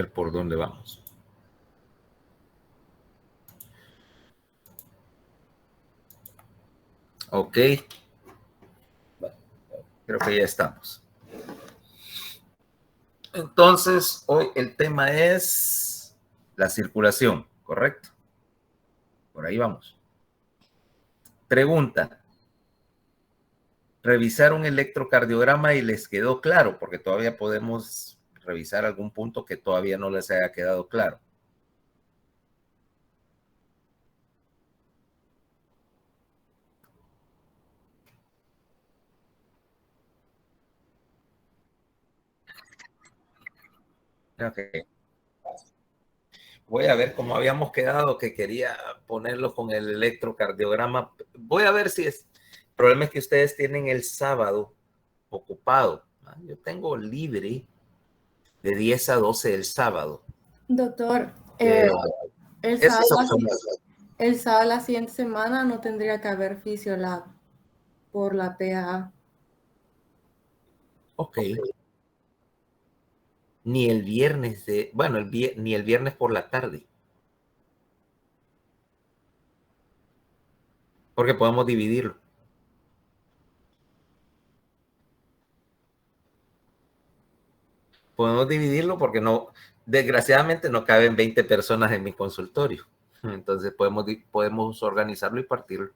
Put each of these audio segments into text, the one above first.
ver por dónde vamos. Ok. Bueno, creo que ya estamos. Entonces, hoy el tema es la circulación, ¿correcto? Por ahí vamos. Pregunta. Revisar un electrocardiograma y les quedó claro, porque todavía podemos revisar algún punto que todavía no les haya quedado claro. Ok. Voy a ver cómo habíamos quedado, que quería ponerlo con el electrocardiograma. Voy a ver si es. El problema es que ustedes tienen el sábado ocupado. Yo tengo libre de 10 a 12 el sábado. Doctor, el sábado la siguiente semana no tendría que haber Fisiolab por la PA. Ok. Ni el viernes ni el viernes por la tarde. Porque podemos dividirlo. Podemos dividirlo porque no, desgraciadamente no caben 20 personas en mi consultorio. Entonces podemos organizarlo y partirlo.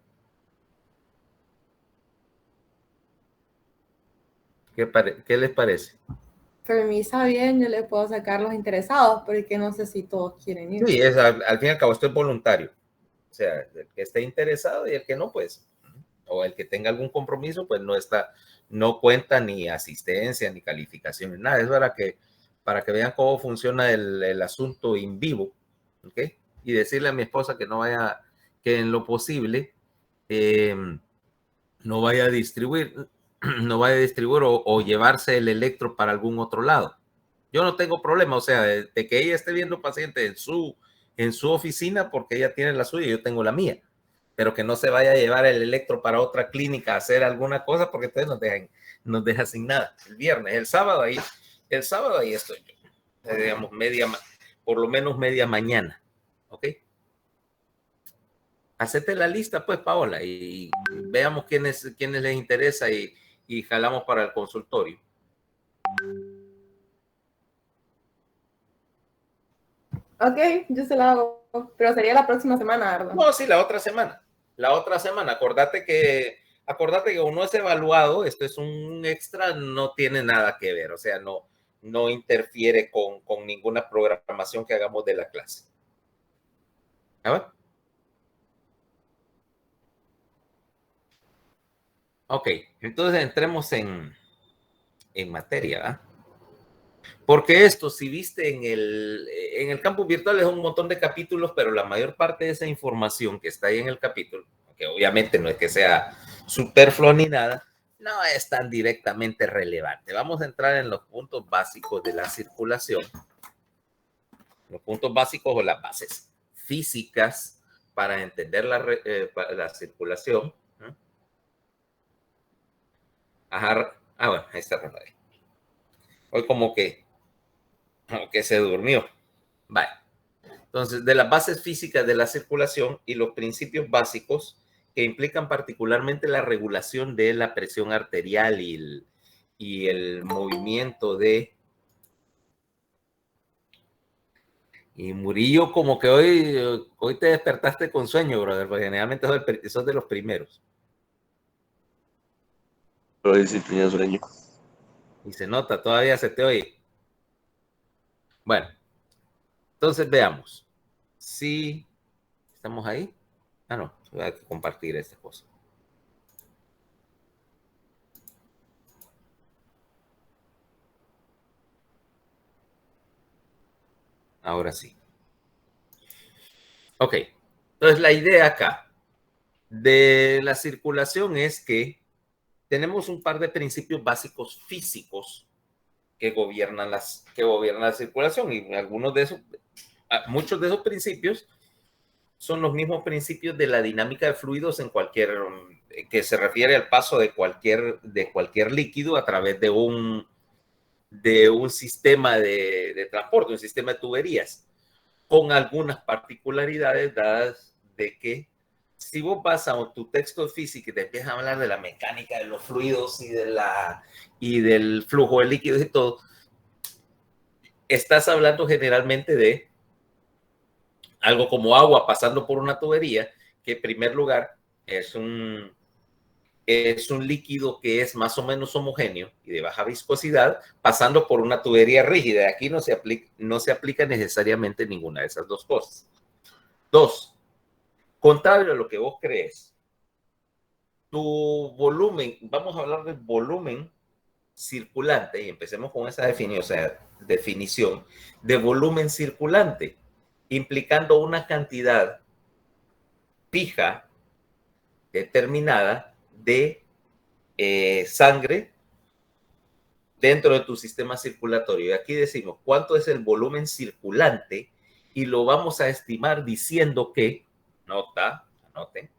¿Qué les parece? Pero mí está bien, yo le puedo sacar los interesados, porque no sé si todos quieren ir. Sí, al fin y al cabo esto es voluntario. O sea, el que esté interesado y el que no, pues, o el que tenga algún compromiso, pues no cuenta ni asistencia, ni calificación, ni nada. Es para que vean cómo funciona el asunto en vivo, ¿ok? Y decirle a mi esposa que no vaya, que en lo posible no vaya a distribuir, o llevarse el electro para algún otro lado. Yo no tengo problema, o sea, de que ella esté viendo paciente en su oficina porque ella tiene la suya y yo tengo la mía, pero que no se vaya a llevar el electro para otra clínica a hacer alguna cosa porque entonces nos deja sin nada. El viernes, el sábado ahí estoy yo, digamos por lo menos media mañana, ¿ok? Hacete la lista, pues, Paola, y veamos quiénes les interesa y jalamos para el consultorio. Ok, yo se la hago, pero sería la próxima semana, ¿verdad? No, sí, la otra semana. La otra semana. Acordate que uno es evaluado, esto es un extra, no tiene nada que ver, o sea, no interfiere con ninguna programación que hagamos de la clase. ¿A ver? Ok, entonces entremos en materia, ¿verdad? Porque esto, si viste en el campus virtual, es un montón de capítulos, pero la mayor parte de esa información que está ahí en el capítulo, que obviamente no es que sea superfluo ni nada, no es tan directamente relevante. Vamos a entrar en los puntos básicos de la circulación, los puntos básicos o las bases físicas para entender la circulación. Ajá. Bueno, ahí está. Hoy como que se durmió. Vale. Entonces, de las bases físicas de la circulación y los principios básicos que implican particularmente la regulación de la presión arterial y el movimiento de... Y Murillo, como que hoy te despertaste con sueño, brother, porque generalmente sos de los primeros. Hoy sí tenía sueño. Y se nota, todavía se te oye. Bueno, entonces veamos. Si estamos ahí. Ah, no, voy a compartir esta cosa. Ahora sí. Ok, entonces la idea acá de la circulación es que tenemos un par de principios básicos físicos que gobiernan la circulación y muchos de esos principios son los mismos principios de la dinámica de fluidos que se refiere al paso de cualquier líquido a través de un de un sistema de transporte, un sistema de tuberías, con algunas particularidades dadas de que si vos vas a tu texto de física y te empiezas a hablar de la mecánica de los fluidos y del flujo de líquidos y todo, estás hablando generalmente de algo como agua pasando por una tubería, que en primer lugar es un líquido que es más o menos homogéneo y de baja viscosidad, pasando por una tubería rígida. Aquí no se aplica necesariamente ninguna de esas dos cosas. Dos, contrario a lo que vos crees, tu volumen, vamos a hablar del volumen circulante, y empecemos con esa definición de volumen circulante, implicando una cantidad fija, determinada, de sangre dentro de tu sistema circulatorio. Y aquí decimos cuánto es el volumen circulante y lo vamos a estimar diciendo que, anoten,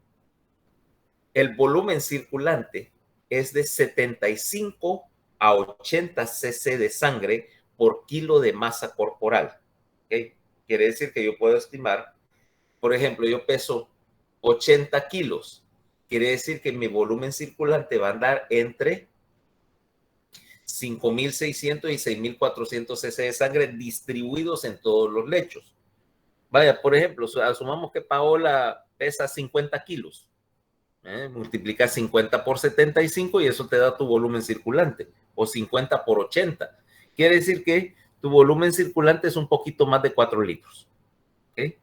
el volumen circulante es de 75 a 80 cc de sangre por kilo de masa corporal. ¿Okay? Quiere decir que yo puedo estimar, por ejemplo, yo peso 80 kilos. Quiere decir que mi volumen circulante va a andar entre 5.600 y 6.400 cc de sangre distribuidos en todos los lechos. Vaya, por ejemplo, asumamos que Paola pesa 50 kilos. Multiplica 50 por 75 y eso te da tu volumen circulante, o 50 por 80. Quiere decir que tu volumen circulante es un poquito más de 4 litros. ¿Okay?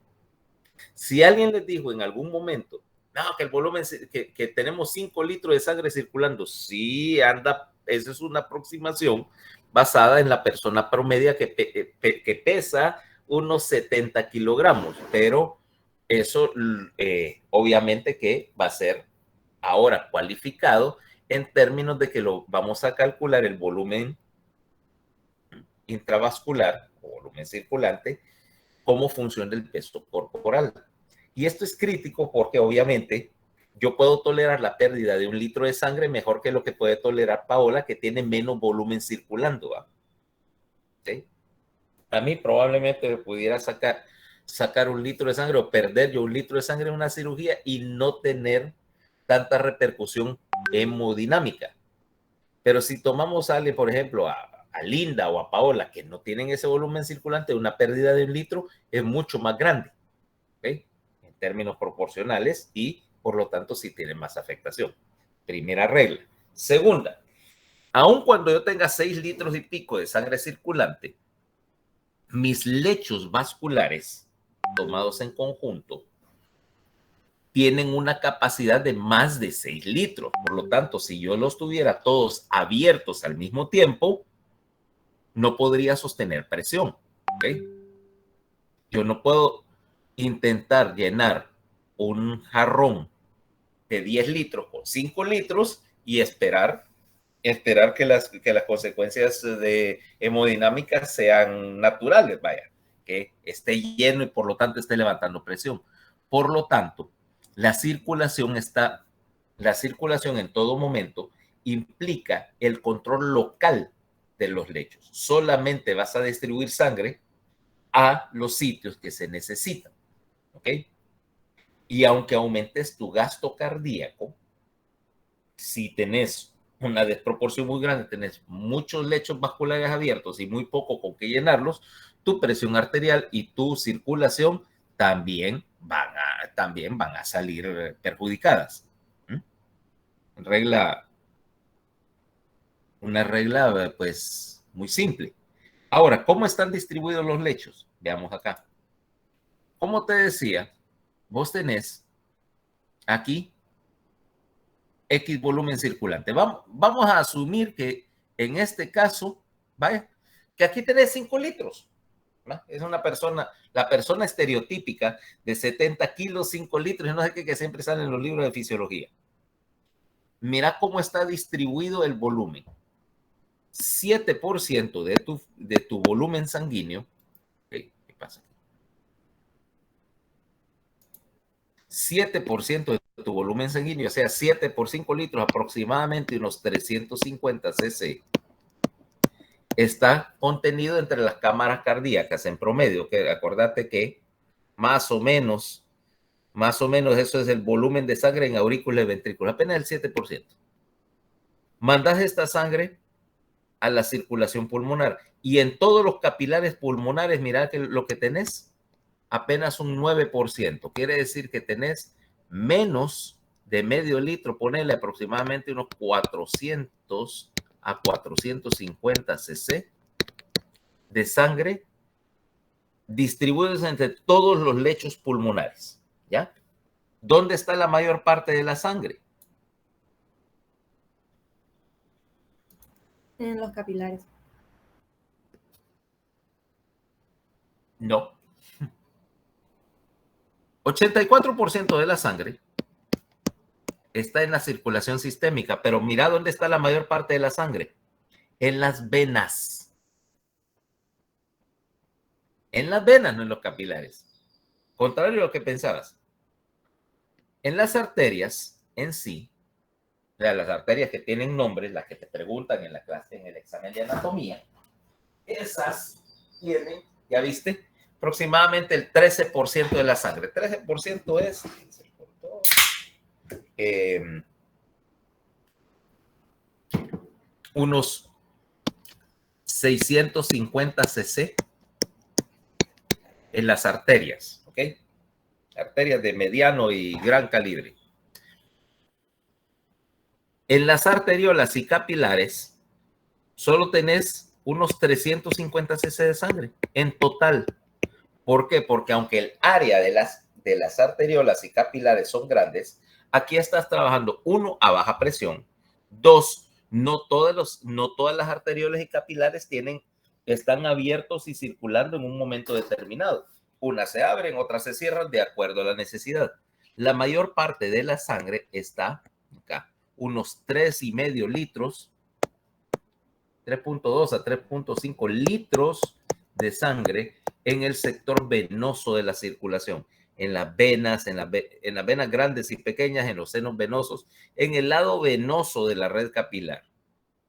Si alguien les dijo en algún momento, no, que el volumen, que tenemos 5 litros de sangre circulando, sí, anda, esa es una aproximación basada en la persona promedia que pesa unos 70 kilogramos, pero eso obviamente que va a ser ahora cualificado en términos de que lo vamos a calcular el volumen intravascular o volumen circulante como función del peso corporal. Y esto es crítico porque obviamente yo puedo tolerar la pérdida de 1 litro de sangre mejor que lo que puede tolerar Paola, que tiene menos volumen circulando. ¿Sí? A mí probablemente me pudiera sacar 1 litro de sangre o perder yo 1 litro de sangre en una cirugía y no tener tanta repercusión hemodinámica. Pero si tomamos a alguien, por ejemplo, a Linda o a Paola, que no tienen ese volumen circulante, una pérdida de 1 litro es mucho más grande, ¿okay? En términos proporcionales, y por lo tanto sí tienen más afectación. Primera regla. Segunda, aun cuando yo tenga 6 litros y pico de sangre circulante, mis lechos vasculares tomados en conjunto tienen una capacidad de más de 6 litros. Por lo tanto, si yo los tuviera todos abiertos al mismo tiempo, no podría sostener presión. ¿Okay? Yo no puedo intentar llenar un jarrón de 10 litros con 5 litros y esperar que las consecuencias de hemodinámicas sean naturales, vaya, que esté lleno y por lo tanto esté levantando presión. Por lo tanto, la circulación en todo momento implica el control local de los lechos. Solamente vas a distribuir sangre a los sitios que se necesitan. ¿Ok? Y aunque aumentes tu gasto cardíaco, si tenés una desproporción muy grande, tenés muchos lechos vasculares abiertos y muy poco con que llenarlos, tu presión arterial y tu circulación también van a salir perjudicadas. Una regla pues muy simple. Ahora, ¿cómo están distribuidos los lechos? Veamos acá. Como te decía, vos tenés aquí X volumen circulante. Vamos a asumir que en este caso, vaya, que aquí tenés 5 litros. ¿No? Es una persona, la persona estereotípica de 70 kilos, 5 litros, y no sé qué, que siempre sale en los libros de fisiología. Mira cómo está distribuido el volumen. 7% de tu volumen sanguíneo. ¿Qué pasa? 7% de tu volumen sanguíneo, o sea, 7 por 5 litros, aproximadamente unos 350 cc, está contenido entre las cámaras cardíacas en promedio, que acordate que más o menos eso es el volumen de sangre en aurícula y ventrícula, apenas el 7%. Mandas esta sangre a la circulación pulmonar y en todos los capilares pulmonares, mira que lo que tenés, apenas un 9%. Quiere decir que tenés menos de medio litro, ponele aproximadamente unos 400 a 450 cc de sangre distribuidos entre todos los lechos pulmonares, ¿ya? ¿Dónde está la mayor parte de la sangre? En los capilares. No. 84% de la sangre está en la circulación sistémica, pero mira dónde está la mayor parte de la sangre. En las venas. En las venas, no en los capilares. Contrario a lo que pensabas. En las arterias en sí, o sea, las arterias que tienen nombres, las que te preguntan en la clase, en el examen de anatomía, esas tienen, ya viste, aproximadamente el 13% de la sangre. 13% es unos 650 cc en las arterias, ¿ok? Arterias de mediano y gran calibre. En las arteriolas y capilares solo tenés unos 350 cc de sangre en total. ¿Por qué? Porque aunque el área de las arteriolas y capilares son grandes, aquí estás trabajando, uno, a baja presión, dos, no todas las arteriolas y capilares están abiertos y circulando en un momento determinado. Unas se abren, otras se cierran de acuerdo a la necesidad. La mayor parte de la sangre está acá, unos 3,5 litros, 3.2 a 3.5 litros de sangre en el sector venoso de la circulación, en las venas, en las venas grandes y pequeñas, en los senos venosos, en el lado venoso de la red capilar.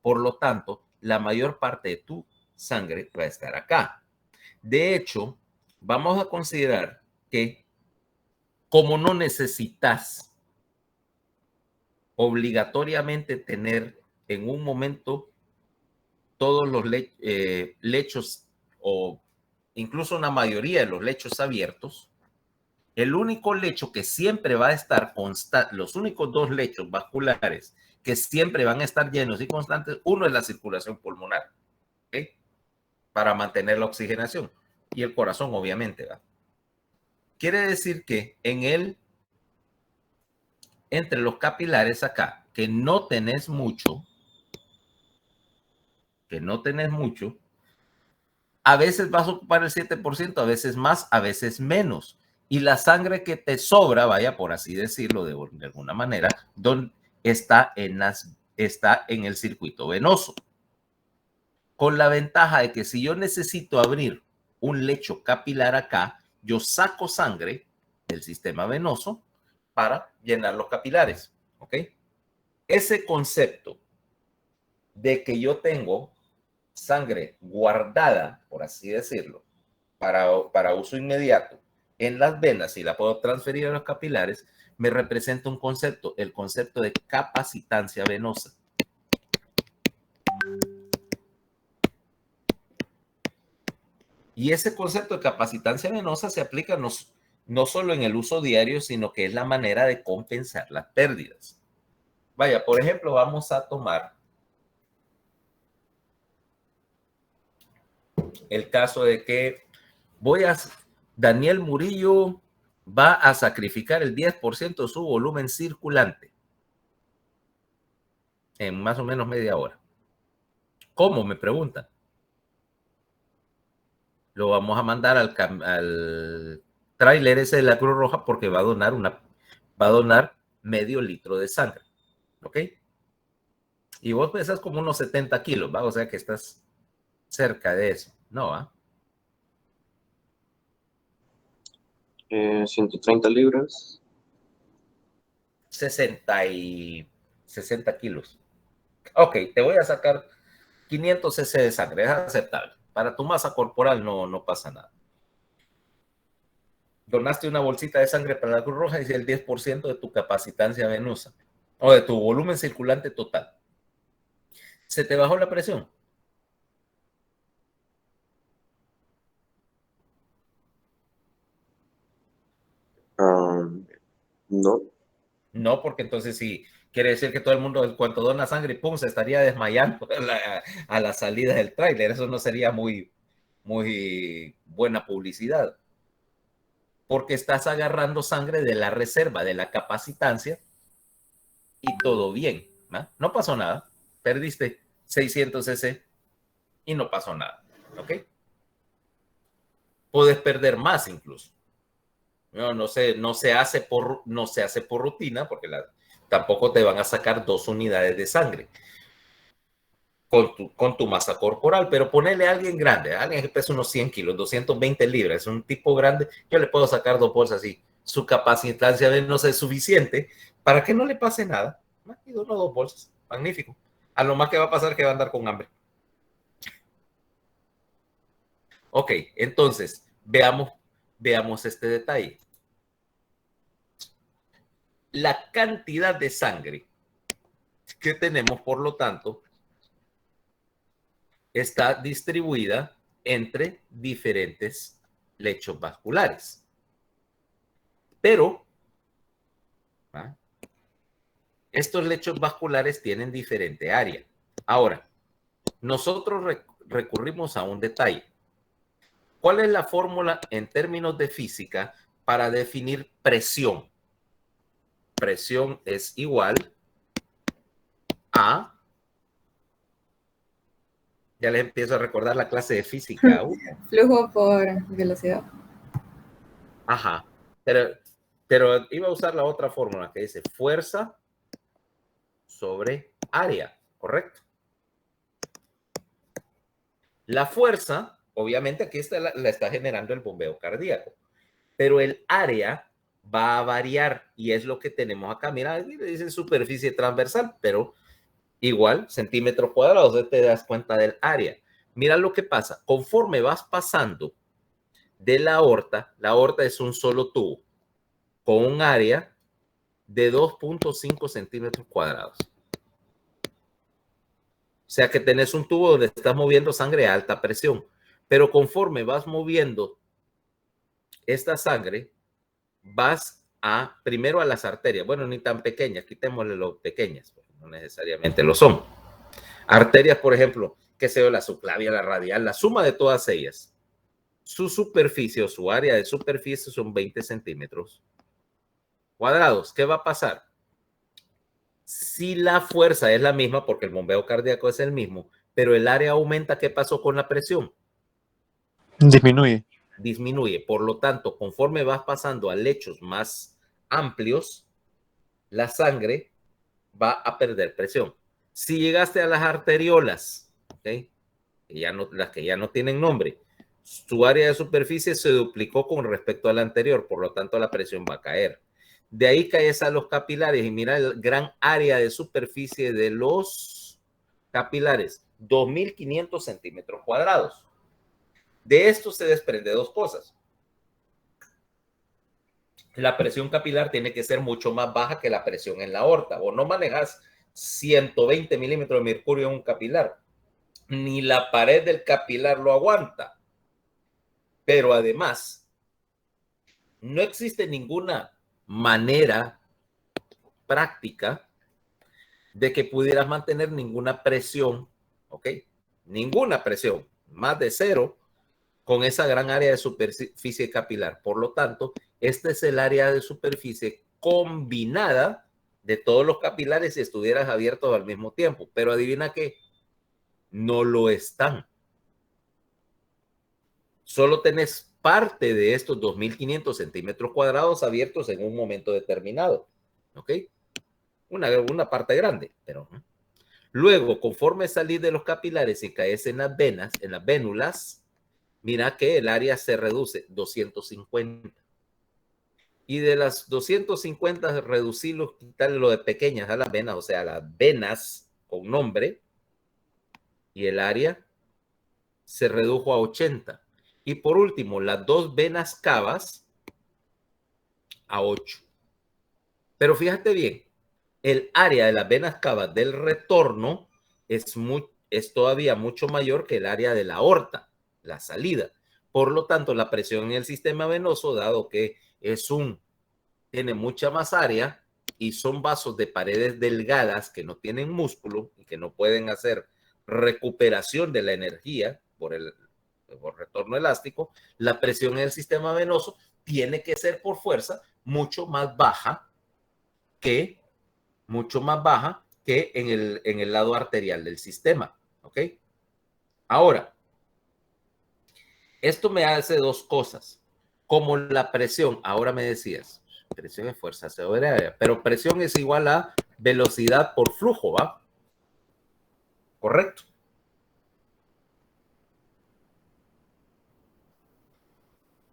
Por lo tanto, la mayor parte de tu sangre va a estar acá. De hecho, vamos a considerar que como no necesitas obligatoriamente tener en un momento todos los lechos o incluso una mayoría de los lechos abiertos, el único lecho que siempre va a estar constante, los únicos dos lechos vasculares que siempre van a estar llenos y constantes, uno es la circulación pulmonar, ¿ok? Para mantener la oxigenación y el corazón, obviamente, ¿va? Quiere decir que entre los capilares acá, que no tenés mucho, a veces vas a ocupar el 7%, a veces más, a veces menos. Y la sangre que te sobra, vaya por así decirlo de alguna manera, está en el circuito venoso. Con la ventaja de que si yo necesito abrir un lecho capilar acá, yo saco sangre del sistema venoso para llenar los capilares. ¿Ok? Ese concepto de que yo tengo sangre guardada, por así decirlo, para uso inmediato en las venas y la puedo transferir a los capilares, me representa un concepto, el concepto de capacitancia venosa. Y ese concepto de capacitancia venosa se aplica no solo en el uso diario, sino que es la manera de compensar las pérdidas. Vaya, por ejemplo, vamos a tomar el caso de que Daniel Murillo va a sacrificar el 10% de su volumen circulante en más o menos media hora. ¿Cómo? Me preguntan. Lo vamos a mandar al tráiler ese de la Cruz Roja porque va a donar medio litro de sangre. ¿Ok? Y vos pesas como unos 70 kilos, ¿va? O sea que estás cerca de eso. No, ¿va? 130 libras. 60 kilos. Ok, te voy a sacar 500 cc de sangre es aceptable. Para tu masa corporal no pasa nada. Donaste una bolsita de sangre para la Cruz Roja y es el 10% de tu capacitancia venosa o de tu volumen circulante total. ¿Se te bajó la presión? No. No, porque entonces sí, quiere decir que todo el mundo, en cuanto dona sangre, pum, se estaría desmayando a la salida del tráiler. Eso no sería muy buena publicidad. Porque estás agarrando sangre de la reserva, de la capacitancia, y todo bien. No pasó nada. Perdiste 600 cc y no pasó nada. ¿Ok? Puedes perder más incluso. No se hace por rutina, porque tampoco te van a sacar 2 unidades de sangre con tu masa corporal, pero ponerle a alguien grande, a alguien que pesa unos 100 kilos, 220 libras, es un tipo grande, yo le puedo sacar 2 bolsas y su capacitancia venosa es suficiente para que no le pase nada. Y dono 2 bolsas, magnífico. A lo más que va a pasar es que va a andar con hambre. Ok, entonces, veamos este detalle. La cantidad de sangre que tenemos, por lo tanto, está distribuida entre diferentes lechos vasculares. Pero estos lechos vasculares tienen diferente área. Ahora, nosotros recurrimos a un detalle. ¿Cuál es la fórmula en términos de física para definir presión? Presión es igual a... Ya les empiezo a recordar la clase de física. Flujo por velocidad. Ajá. Pero iba a usar la otra fórmula que dice fuerza sobre área, ¿correcto? La fuerza, obviamente aquí la está generando el bombeo cardíaco, pero el área va a variar y es lo que tenemos acá. Mira, dice superficie transversal, pero igual, centímetros cuadrados, te das cuenta del área. Mira lo que pasa, conforme vas pasando de la aorta es un solo tubo con un área de 2.5 centímetros cuadrados. O sea que tenés un tubo donde estás moviendo sangre a alta presión, pero conforme vas moviendo esta sangre, vas primero a las arterias. Bueno, ni tan pequeñas, quitémosle lo pequeñas, porque no necesariamente lo son. Arterias, por ejemplo, que sea la subclavia, la radial, la suma de todas ellas. Su superficie o su área de superficie son 20 centímetros cuadrados. ¿Qué va a pasar? Si la fuerza es la misma, porque el bombeo cardíaco es el mismo, pero el área aumenta, ¿qué pasó con la presión? Disminuye. Disminuye. Por lo tanto, conforme vas pasando a lechos más amplios, la sangre va a perder presión. Si llegaste a las arteriolas, ¿okay? Las que ya no tienen nombre, su área de superficie se duplicó con respecto a la anterior, por lo tanto la presión va a caer. De ahí caes a los capilares y mira el gran área de superficie de los capilares, 2.500 centímetros cuadrados. De esto se desprende 2 cosas. La presión capilar tiene que ser mucho más baja que la presión en la aorta, o no manejas 120 milímetros de mercurio en un capilar, ni la pared del capilar lo aguanta. Pero además, no existe ninguna manera práctica de que pudieras mantener ninguna presión, ¿ok? Ninguna presión, más de 0, con esa gran área de superficie capilar. Por lo tanto, este es el área de superficie combinada de todos los capilares si estuvieras abiertos al mismo tiempo. Pero adivina qué, no lo están. Solo tenés parte de estos 2.500 centímetros cuadrados abiertos en un momento determinado. ¿Ok? Una parte grande, pero... Luego, conforme salís de los capilares y caes en las venas, en las vénulas, mira que el área se reduce 250. Y de las 250, reducirlo, quitarle lo de pequeñas a las venas, o sea, las venas con nombre, y el área se redujo a 80. Y por último, las dos venas cavas a 8. Pero fíjate bien, el área de las venas cavas del retorno es todavía mucho mayor que el área de la aorta, la salida. Por lo tanto, la presión en el sistema venoso, dado que tiene mucha más área y son vasos de paredes delgadas que no tienen músculo y que no pueden hacer recuperación de la energía por retorno elástico, la presión en el sistema venoso tiene que ser por fuerza mucho más baja que en el lado arterial del sistema. ¿Ok? Ahora, esto me hace dos cosas. Como la presión, ahora me decías, presión es fuerza sobre área, pero presión es igual a velocidad por flujo, ¿va? Correcto.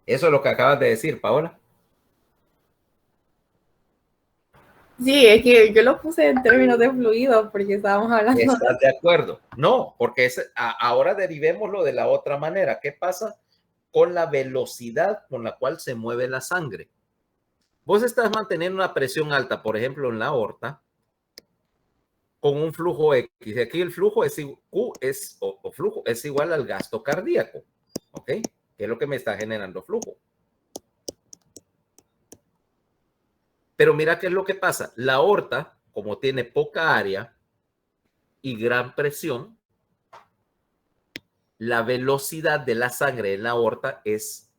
Eso es lo que acabas de decir, Paola. Sí, es que yo lo puse en términos de fluido porque estábamos hablando. ¿Estás de acuerdo? No, porque ahora derivémoslo de la otra manera. ¿Qué pasa con la velocidad con la cual se mueve la sangre? Vos estás manteniendo una presión alta, por ejemplo, en la aorta, con un flujo X. Aquí el flujo flujo es igual al gasto cardíaco. ¿Ok? Que es lo que me está generando flujo. Pero mira qué es lo que pasa. La aorta, como tiene poca área y gran presión, la velocidad de la sangre en la aorta es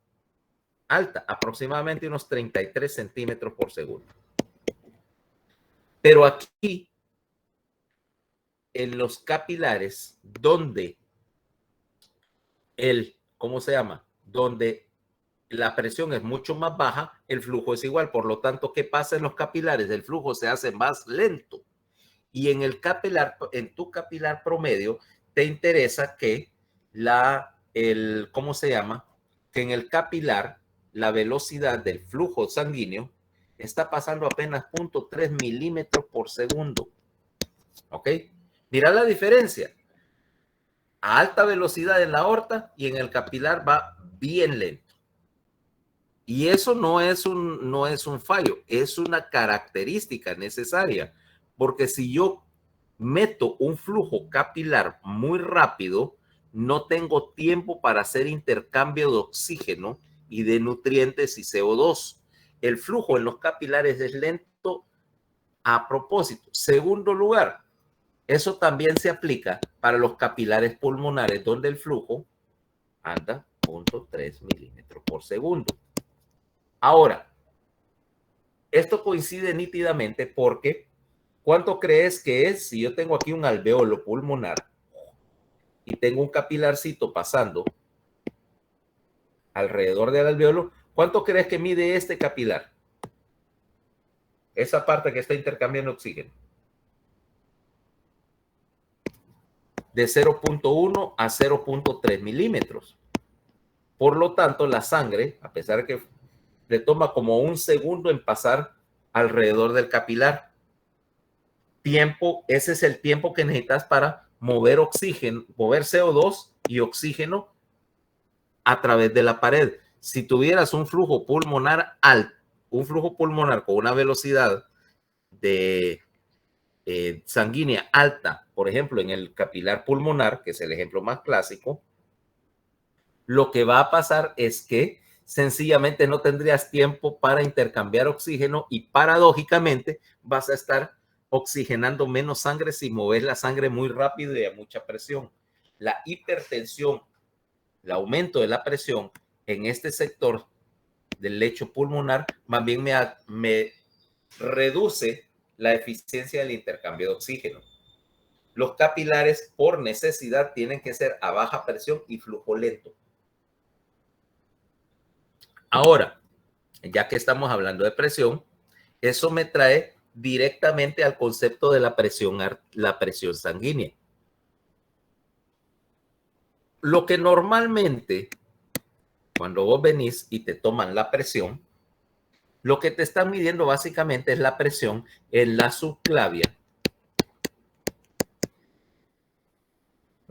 alta, aproximadamente unos 33 centímetros por segundo. Pero aquí, en los capilares, donde ¿cómo se llama? Donde la presión es mucho más baja, el flujo es igual. Por lo tanto, ¿qué pasa en los capilares? El flujo se hace más lento. Y en tu capilar promedio, te interesa que ¿cómo se llama? Que en el capilar la velocidad del flujo sanguíneo está pasando apenas 0.3 milímetros por segundo. ¿Ok? Mira la diferencia. A alta velocidad en la aorta y en el capilar va bien lento. Y eso no es un fallo, es una característica necesaria. Porque si yo meto un flujo capilar muy rápido, no tengo tiempo para hacer intercambio de oxígeno y de nutrientes y CO2. El flujo en los capilares es lento a propósito. Segundo lugar, eso también se aplica para los capilares pulmonares, donde el flujo anda 0.3 milímetros por segundo. Ahora, esto coincide nítidamente porque ¿cuánto crees que es si yo tengo aquí un alveolo pulmonar y tengo un capilarcito pasando alrededor del alveolo? ¿Cuánto crees que mide este capilar? Esa parte que está intercambiando oxígeno. De 0.1 a 0.3 milímetros. Por lo tanto, la sangre, a pesar de que le toma como un segundo en pasar alrededor del capilar, ese es el tiempo que necesitas para mover oxígeno, mover CO2 y oxígeno a través de la pared. Si tuvieras un flujo pulmonar alto, un flujo pulmonar con una velocidad de sanguínea alta, por ejemplo, en el capilar pulmonar, que es el ejemplo más clásico, lo que va a pasar es que sencillamente no tendrías tiempo para intercambiar oxígeno y paradójicamente vas a estar oxigenando menos sangre si moves la sangre muy rápido y a mucha presión. La hipertensión, el aumento de la presión en este sector del lecho pulmonar, más bien me reduce la eficiencia del intercambio de oxígeno. Los capilares, por necesidad, tienen que ser a baja presión y flujo lento. Ahora, ya que estamos hablando de presión, eso me trae directamente al concepto de la presión sanguínea. Lo que normalmente, cuando vos venís y te toman la presión, lo que te están midiendo básicamente es la presión en la subclavia.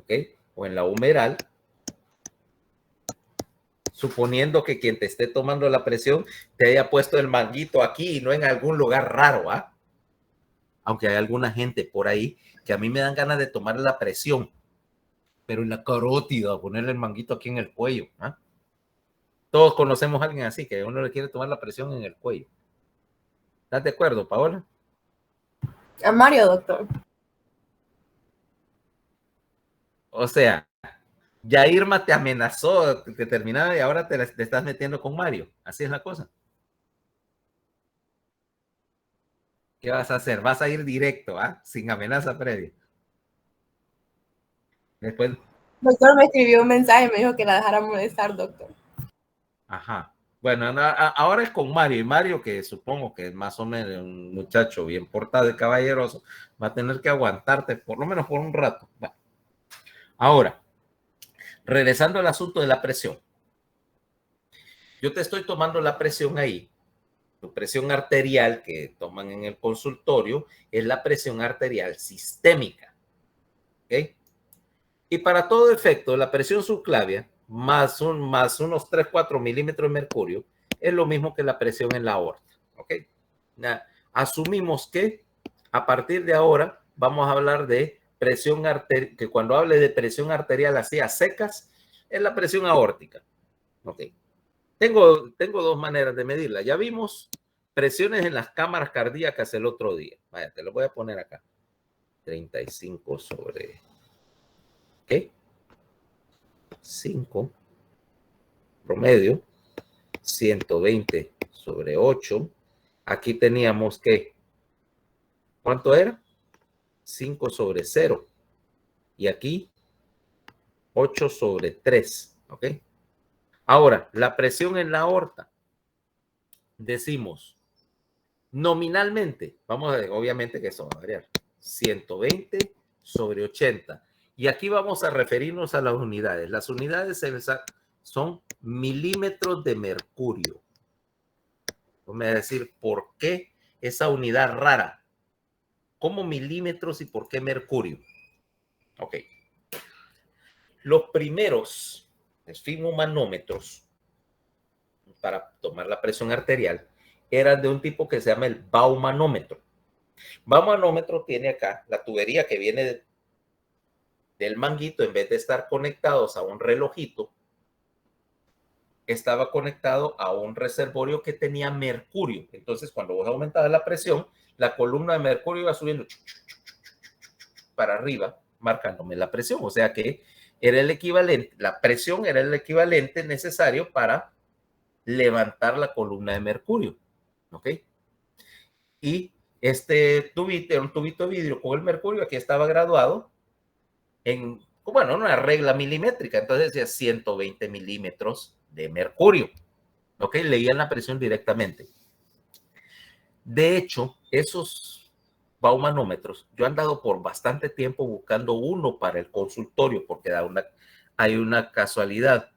¿ok? O en la humeral, suponiendo que quien te esté tomando la presión te haya puesto el manguito aquí y no en algún lugar raro, ¿ah? Aunque hay alguna gente por ahí que a mí me dan ganas de tomar la presión, pero en la carótida, ponerle el manguito aquí en el cuello, ¿ah? Todos conocemos a alguien así, que uno le quiere tomar la presión en el cuello. ¿Estás de acuerdo, Paola? A Mario, doctor. O sea, ya Irma te amenazó que terminaba y ahora te estás metiendo con Mario. Así es la cosa. ¿Qué vas a hacer? Vas a ir directo, ¿ah? Sin amenaza previa. Después. Doctor me escribió un mensaje y me dijo que la dejara molestar, doctor. Ajá. Bueno, ahora es con Mario. Y Mario, que supongo que es más o menos un muchacho bien portado y caballeroso, va a tener que aguantarte por lo menos por un rato. Bueno. Ahora, regresando al asunto de la presión. Yo te estoy tomando la presión ahí. Tu presión arterial que toman en el consultorio es la presión arterial sistémica. ¿Ok? Y para todo efecto, la presión subclavia más unos 3-4 milímetros de mercurio es lo mismo que la presión en la aorta. ¿Ok? Asumimos que a partir de ahora vamos a hablar de presión arterial, que cuando hable de presión arterial así a secas, es la presión aórtica. ¿Ok? Tengo dos maneras de medirla. Ya vimos presiones en las cámaras cardíacas el otro día. Vaya, te lo voy a poner acá. 35 sobre... ¿Qué? 5 promedio. 120 sobre 8. Aquí teníamos que... ¿Cuánto era? 5 sobre 0. Y aquí 8 sobre 3. ¿Ok? Ahora, la presión en la aorta. Decimos... Nominalmente, vamos a ver, obviamente que eso va a variar, 120 sobre 80. Y aquí vamos a referirnos a las unidades. Las unidades son milímetros de mercurio. Vamos a decir, ¿por qué esa unidad rara? ¿Cómo milímetros y por qué mercurio? Ok. Los primeros esfigmomanómetros para tomar la presión arterial eran de un tipo que se llama el baumanómetro. Baumanómetro tiene acá la tubería que viene del manguito, en vez de estar conectados a un relojito, estaba conectado a un reservorio que tenía mercurio. Entonces, cuando vos aumentabas la presión, la columna de mercurio iba subiendo para arriba, marcándome la presión. O sea que era el equivalente, la presión era el equivalente necesario para levantar la columna de mercurio. ¿Ok? Y este tubito era un tubito de vidrio con el mercurio, aquí estaba graduado en, bueno, una regla milimétrica, entonces decía 120 milímetros de mercurio. ¿Ok? Leían la presión directamente. De hecho, esos baumanómetros, yo he andado por bastante tiempo buscando uno para el consultorio, porque hay una casualidad.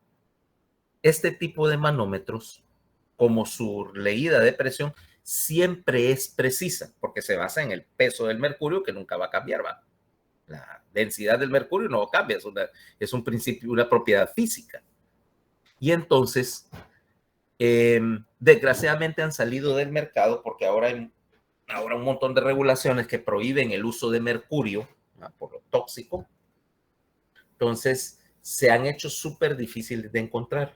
Este tipo de manómetros, como su leída de presión, siempre es precisa, porque se basa en el peso del mercurio, que nunca va a cambiar, ¿va? La densidad del mercurio no cambia, es un principio, una propiedad física. Y entonces, desgraciadamente han salido del mercado porque ahora hay un montón de regulaciones que prohíben el uso de mercurio, ¿no?, por lo tóxico. Entonces, se han hecho súper difíciles de encontrar.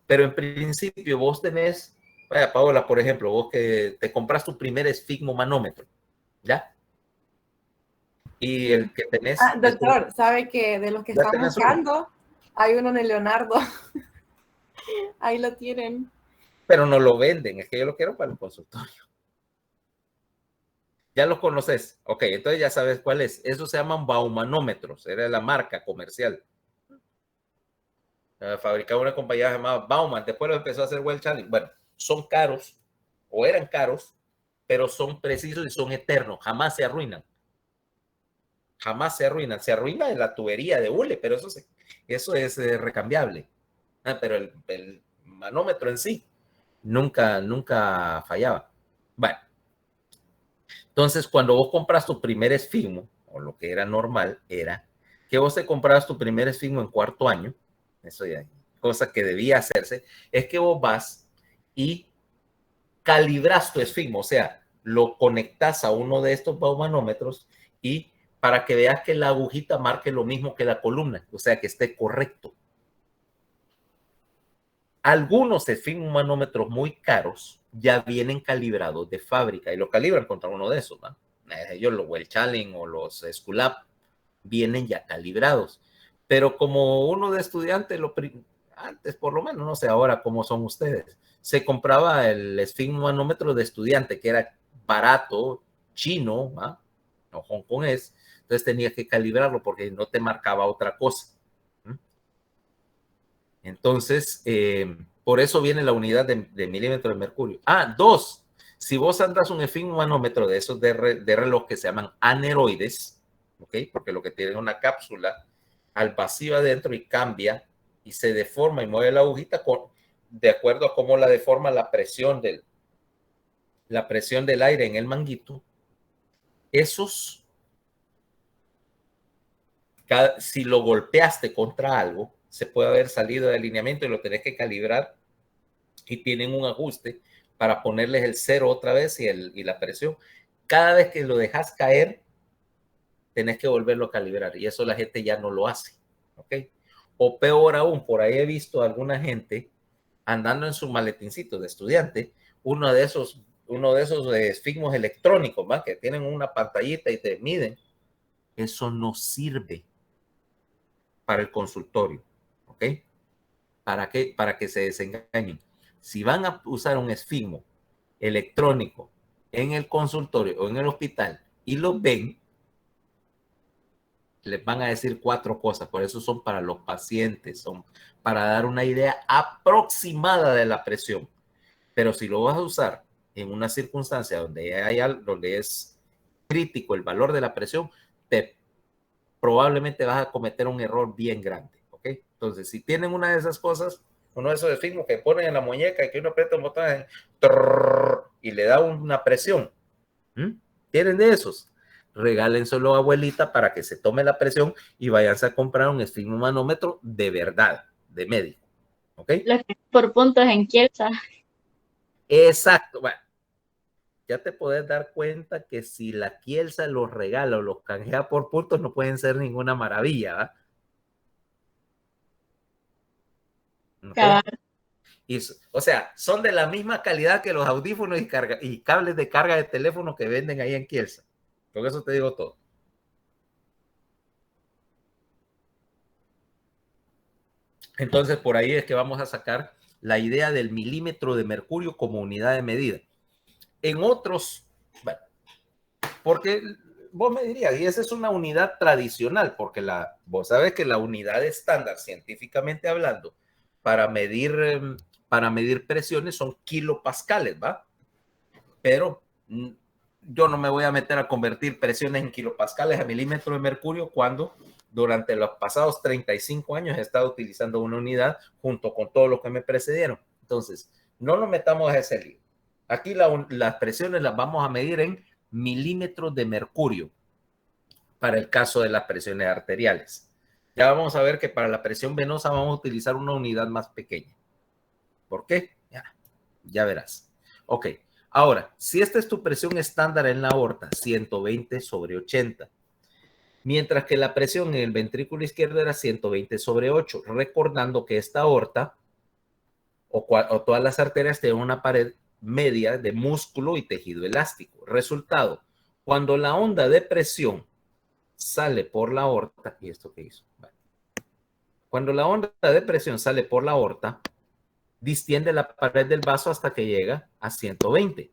Pero en principio vos tenés, vaya, Paola, por ejemplo, vos que te compras tu primer esfigmomanómetro, ¿ya? Y el que tenés... doctor, ¿sabe que de los que están buscando hay uno en Leonardo? Ahí lo tienen. Pero no lo venden, es que yo lo quiero para el consultorio. Ya los conoces. Ok, entonces ya sabes cuál es. Esos se llaman baumanómetros, era la marca comercial. Fabricaba una compañía llamada Bauman, después lo empezó a hacer Well Challenge. Bueno, son caros, o eran caros, pero son precisos y son eternos, jamás se arruinan. Jamás se arruinan. Se arruina en la tubería de hule, pero eso es recambiable. Pero el manómetro en sí nunca fallaba. Bueno, entonces cuando vos compras tu primer esfigmo, o lo que era normal, era que vos te comprabas tu primer esfigmo en cuarto año, eso ya, cosa que debía hacerse, es que vos vas y calibras tu esfigmo, o sea, lo conectas a uno de estos baumanómetros y para que veas que la agujita marque lo mismo que la columna, o sea, que esté correcto. Algunos esfigmomanómetros muy caros ya vienen calibrados de fábrica y lo calibran contra uno de esos, ¿no? Ellos, los Well Challenge o los Schoolab, vienen ya calibrados. Pero como uno de estudiante, antes por lo menos, no sé ahora cómo son ustedes, se compraba el esfigmomanómetro de estudiante, que era barato, chino, ¿ah? O hongkonés, entonces tenías que calibrarlo porque no te marcaba otra cosa. Entonces, por eso viene la unidad de milímetro de mercurio. Ah, 2. Si vos andas un esfigmomanómetro de esos de reloj que se llaman aneroides, ¿ok? Porque lo que tiene es una cápsula al vacío adentro y cambia y se deforma y mueve la agujita de acuerdo a cómo la deforma la presión del aire en el manguito. Esos, si lo golpeaste contra algo, se puede haber salido de alineamiento y lo tenés que calibrar y tienen un ajuste para ponerles el cero otra vez y la presión. Cada vez que lo dejas caer, tenés que volverlo a calibrar y eso la gente ya no lo hace, ¿ok? O peor aún, por ahí he visto a alguna gente andando en su maletincito de estudiante, uno de esos esfigmos electrónicos, ¿va? Que tienen una pantallita y te miden. Eso no sirve para el consultorio, ¿ok? ¿Para qué? Para que se desengañen. Si van a usar un esfigmo electrónico en el consultorio o en el hospital y lo ven, les van a decir 4 cosas. Por eso son para los pacientes, son para dar una idea aproximada de la presión. Pero si lo vas a usar en una circunstancia donde es crítico el valor de la presión, probablemente vas a cometer un error bien grande. ¿Ok? Entonces, si tienen una de esas cosas, uno de esos esfigmos que ponen en la muñeca y que uno aprieta un botón y le da una presión, ¿tienen de esos? Regálenselo a abuelita para que se tome la presión y vayanse a comprar un esfigmomanómetro de verdad, de médico. ¿Ok? Los que por puntos en Kielsa. Exacto. Bueno, ya te puedes dar cuenta que si la Kielsa los regala o los canjea por puntos, no pueden ser ninguna maravilla, ¿verdad? ¿Okay? Y, o sea, son de la misma calidad que los audífonos y cables de carga de teléfono que venden ahí en Kielsa. Con eso te digo todo. Entonces, por ahí es que vamos a sacar la idea del milímetro de mercurio como unidad de medida. En otros, bueno, porque vos me dirías, y esa es una unidad tradicional, porque vos sabes que la unidad estándar, científicamente hablando, para medir presiones son kilopascales, ¿va? Pero yo no me voy a meter a convertir presiones en kilopascales a milímetro de mercurio cuando durante los pasados 35 años he estado utilizando una unidad junto con todos los que me precedieron. Entonces, no nos metamos a ese lío. Aquí las presiones las vamos a medir en milímetros de mercurio para el caso de las presiones arteriales. Ya vamos a ver que para la presión venosa vamos a utilizar una unidad más pequeña. ¿Por qué? Ya verás. Ok. Ahora, si esta es tu presión estándar en la aorta, 120/80, mientras que la presión en el ventrículo izquierdo era 120/8, recordando que esta aorta o todas las arterias tienen una pared media de músculo y tejido elástico. Resultado, cuando la onda de presión sale por la aorta, ¿y esto qué hizo? Vale. Cuando la onda de presión sale por la aorta, distiende la pared del vaso hasta que llega a 120.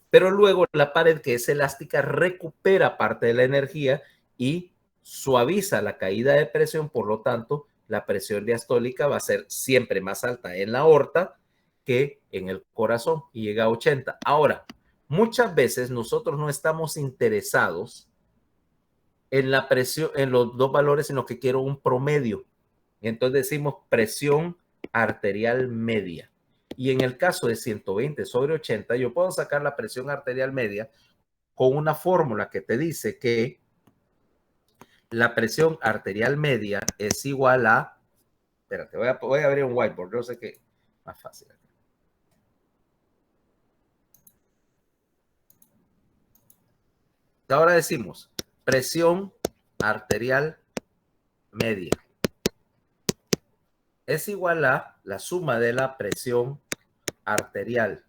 Pero luego la pared, que es elástica, recupera parte de la energía y suaviza la caída de presión. Por lo tanto, la presión diastólica va a ser siempre más alta en la aorta que en el corazón y llega a 80. Ahora, muchas veces nosotros no estamos interesados en la presión, en los dos valores, sino que quiero un promedio. Entonces decimos presión arterial media. Y en el caso de 120/80, yo puedo sacar la presión arterial media con una fórmula que te dice que la presión arterial media es igual a... Espérate, voy a abrir un whiteboard. Yo sé que es más fácil. Ahora decimos presión arterial media es igual a la suma de la presión arterial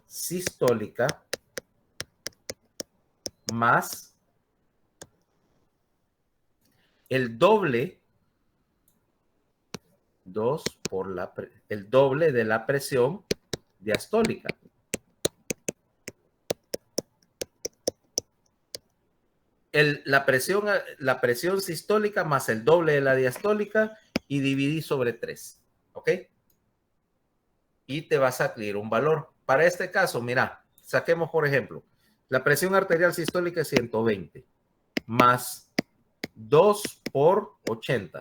sistólica más el doble, 2 por el doble de la presión diastólica. La presión sistólica más el doble de la diastólica y dividí sobre 3. ¿Ok? Y te va a salir un valor. Para este caso, mira, saquemos por ejemplo, la presión arterial sistólica es 120 más 2 por 80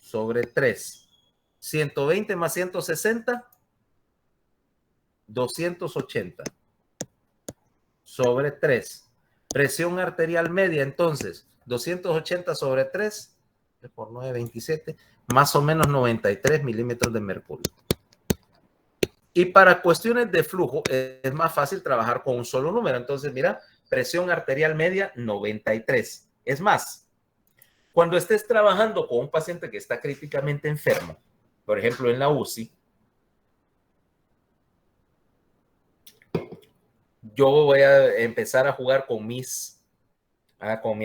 sobre 3. 120 más 160, 280 sobre 3. Presión arterial media, entonces, 280 sobre 3, por 9, 27, más o menos 93 milímetros de mercurio. Y para cuestiones de flujo, es más fácil trabajar con un solo número. Entonces, mira, presión arterial media, 93. Es más, cuando estés trabajando con un paciente que está críticamente enfermo, por ejemplo, en la UCI, yo voy a empezar a jugar con mi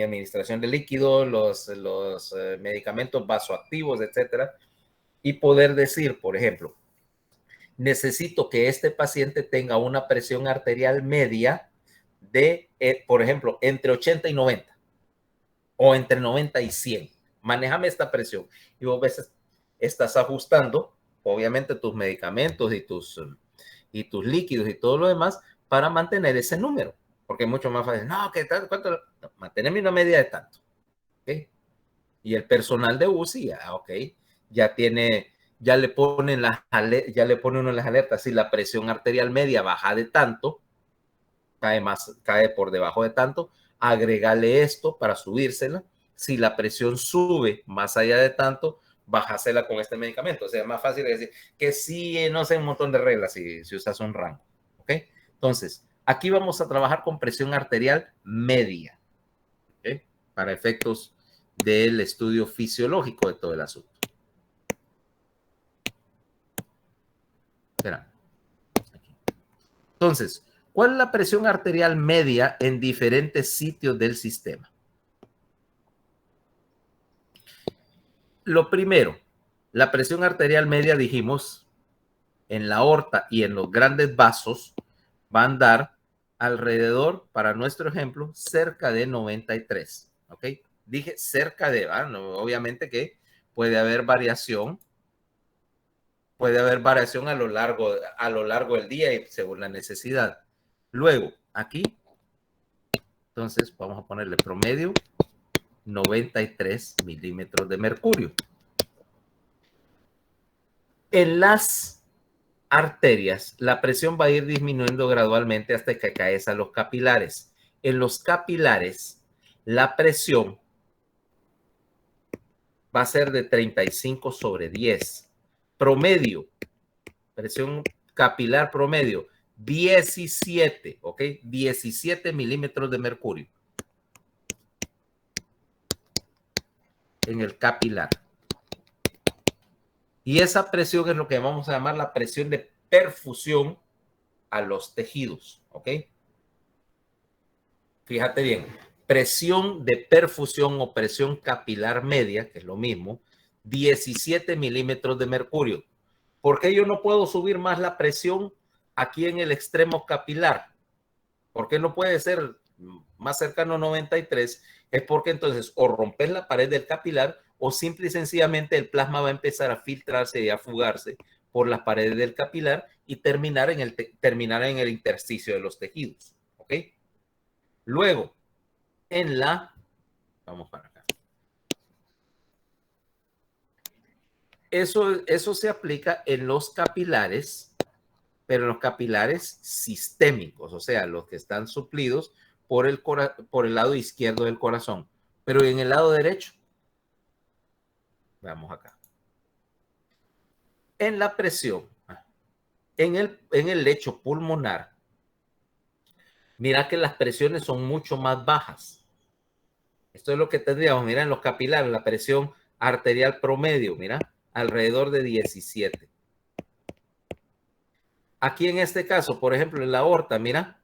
administración de líquidos, los medicamentos vasoactivos, etcétera, y poder decir, por ejemplo, necesito que este paciente tenga una presión arterial media de, por ejemplo, entre 80 y 90 o entre 90 y 100. Manéjame esta presión. Y vos ves, estás ajustando, obviamente, tus medicamentos y tus líquidos y todo lo demás para mantener ese número. Porque es mucho más fácil. No, ¿qué tal? ¿Cuánto? No, mantenerme una media de tanto. ¿Okay? Y el personal de UCI, ya tiene, ya le pone uno las alertas. Si la presión arterial media baja de tanto, cae por debajo de tanto, agregale esto para subírsela. Si la presión sube más allá de tanto, bájasela con este medicamento. O sea, es más fácil decir que sí, no sé, un montón de reglas si usas un rango. ¿Ok? Entonces, aquí vamos a trabajar con presión arterial media. ¿Ok? Para efectos del estudio fisiológico de todo el asunto. Espera. Entonces, ¿cuál es la presión arterial media en diferentes sitios del sistema? Lo primero, la presión arterial media, dijimos, en la aorta y en los grandes vasos va a andar alrededor, para nuestro ejemplo, cerca de 93. ¿Ok? Dije cerca de, no, obviamente que puede haber variación a lo largo del día y según la necesidad. Luego, aquí, entonces vamos a ponerle promedio 93 milímetros de mercurio. En las arterias, la presión va a ir disminuyendo gradualmente hasta que caes a los capilares. En los capilares, la presión va a ser de 35 sobre 10. Promedio, presión capilar promedio, 17, ¿ok? 17 milímetros de mercurio en el capilar. Y esa presión es lo que vamos a llamar la presión de perfusión a los tejidos, ¿ok? Fíjate bien, presión de perfusión o presión capilar media, que es lo mismo, 17 milímetros de mercurio. ¿Por qué yo no puedo subir más la presión aquí en el extremo capilar? ¿Por qué no puede ser más cercano a 93? Es porque entonces o rompes la pared del capilar o simple y sencillamente el plasma va a empezar a filtrarse y a fugarse por las paredes del capilar y terminar en el intersticio de los tejidos. ¿Ok? Luego, vamos para acá. Eso se aplica en los capilares, pero en los capilares sistémicos, o sea, los que están suplidos por el lado izquierdo del corazón. Pero en el lado derecho, veamos acá. En la presión, en el lecho pulmonar, mira que las presiones son mucho más bajas. Esto es lo que tendríamos, mira, en los capilares, la presión arterial promedio, mira, alrededor de 17. Aquí en este caso, por ejemplo, en la aorta, mira,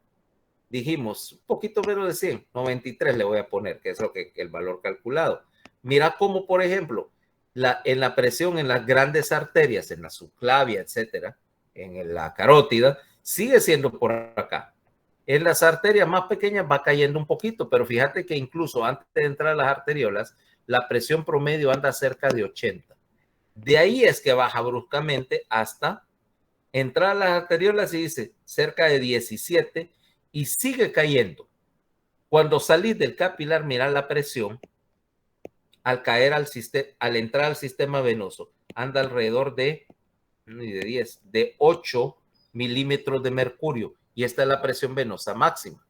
dijimos un poquito menos de 100, 93 le voy a poner, que es lo que el valor calculado. Mira cómo, por ejemplo, en la presión en las grandes arterias, en la subclavia, etcétera, en la carótida, sigue siendo por acá. En las arterias más pequeñas va cayendo un poquito, pero fíjate que incluso antes de entrar a las arteriolas, la presión promedio anda cerca de 80. De ahí es que baja bruscamente hasta entrar a las arteriolas y dice cerca de 17 y sigue cayendo. Cuando salís del capilar, mira la presión al caer al entrar al sistema venoso, anda alrededor de 8 milímetros de mercurio y esta es la presión venosa máxima.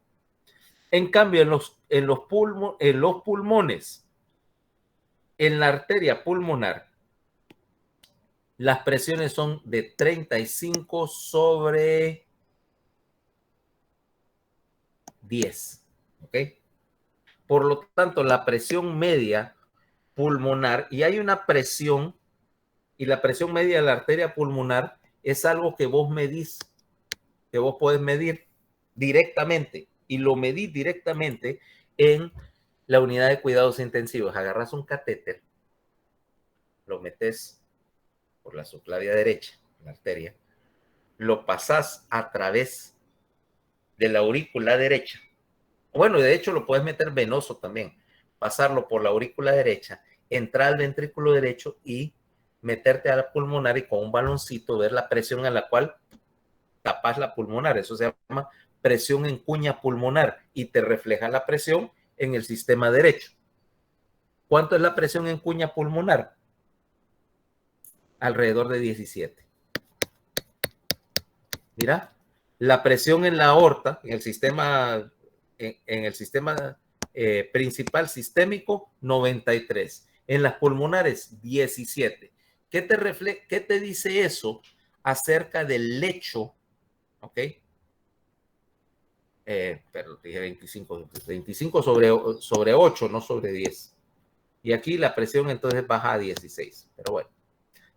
En cambio, en los pulmones, en la arteria pulmonar, las presiones son de 35 sobre 10. ¿Ok? Por lo tanto, la presión media pulmonar, y hay una presión, y la presión media de la arteria pulmonar es algo que vos medís, que vos podés medir directamente, y lo medís directamente en la unidad de cuidados intensivos. Agarras un catéter, lo metes por la subclavia derecha, la arteria, lo pasás a través de la aurícula derecha. Bueno, de hecho lo puedes meter venoso también, pasarlo por la aurícula derecha, entrar al ventrículo derecho y meterte a la pulmonar y con un baloncito ver la presión a la cual tapas la pulmonar. Eso se llama presión en cuña pulmonar y te refleja la presión en el sistema derecho. ¿Cuánto es la presión en cuña pulmonar? Alrededor de 17. Mira, la presión en la aorta, en el sistema, principal sistémico, 93. En las pulmonares, 17. ¿Qué te dice eso acerca del lecho? ¿Ok? Pero dije 25 sobre 8, no sobre 10. Y aquí la presión entonces baja a 16. Pero bueno.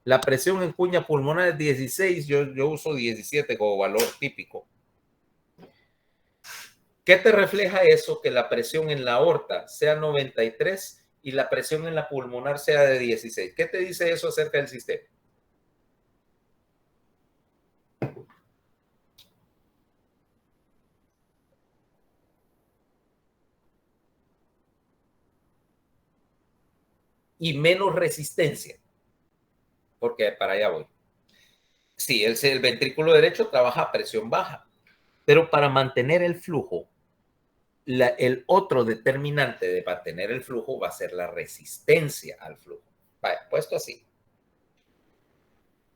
La presión en cuña pulmonar es 16, yo uso 17 como valor típico. ¿Qué te refleja eso? Que la presión en la aorta sea 93 y la presión en la pulmonar sea de 16. ¿Qué te dice eso acerca del sistema? Y menos resistencia, porque para allá voy. Sí, el ventrículo derecho trabaja a presión baja, pero para mantener el flujo, el otro determinante de mantener el flujo va a ser la resistencia al flujo. Vaya, puesto así.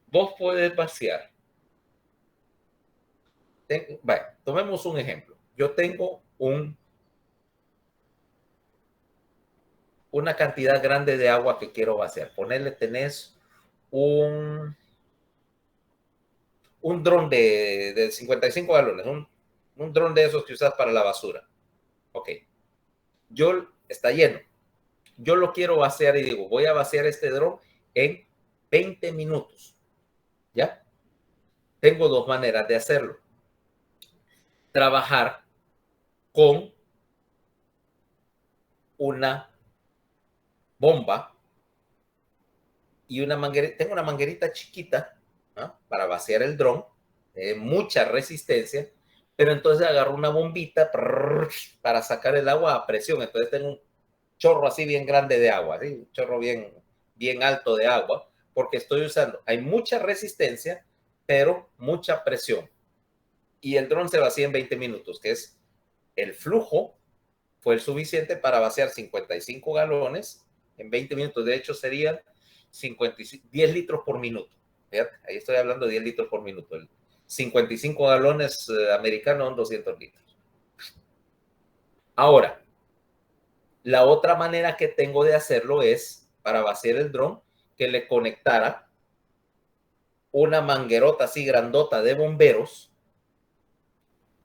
Vos puedes vaciar. Vaya, tomemos un ejemplo. Yo tengo una cantidad grande de agua que quiero vaciar. Ponerle, tenés un dron de 55 galones, un dron de esos que usas para la basura. Ok. Está lleno. Yo lo quiero vaciar y digo, voy a vaciar este dron en 20 minutos. ¿Ya? Tengo dos maneras de hacerlo. Trabajar con una bomba y una manguerita. Tengo una manguerita chiquita, ¿no?, para vaciar el dron, mucha resistencia, pero entonces agarro una bombita para sacar el agua a presión. Entonces tengo un chorro así bien grande de agua, ¿sí? Un chorro bien alto de agua, porque hay mucha resistencia, pero mucha presión. Y el dron se vacía en 20 minutos, que es el flujo, fue el suficiente para vaciar 55 galones en 20 minutos. De hecho, serían 10 litros por minuto. Fíjate, ahí estoy hablando de 10 litros por minuto. 55 galones americanos son 200 litros. Ahora, la otra manera que tengo de hacerlo es, para vaciar el dron, que le conectara una manguerota así grandota de bomberos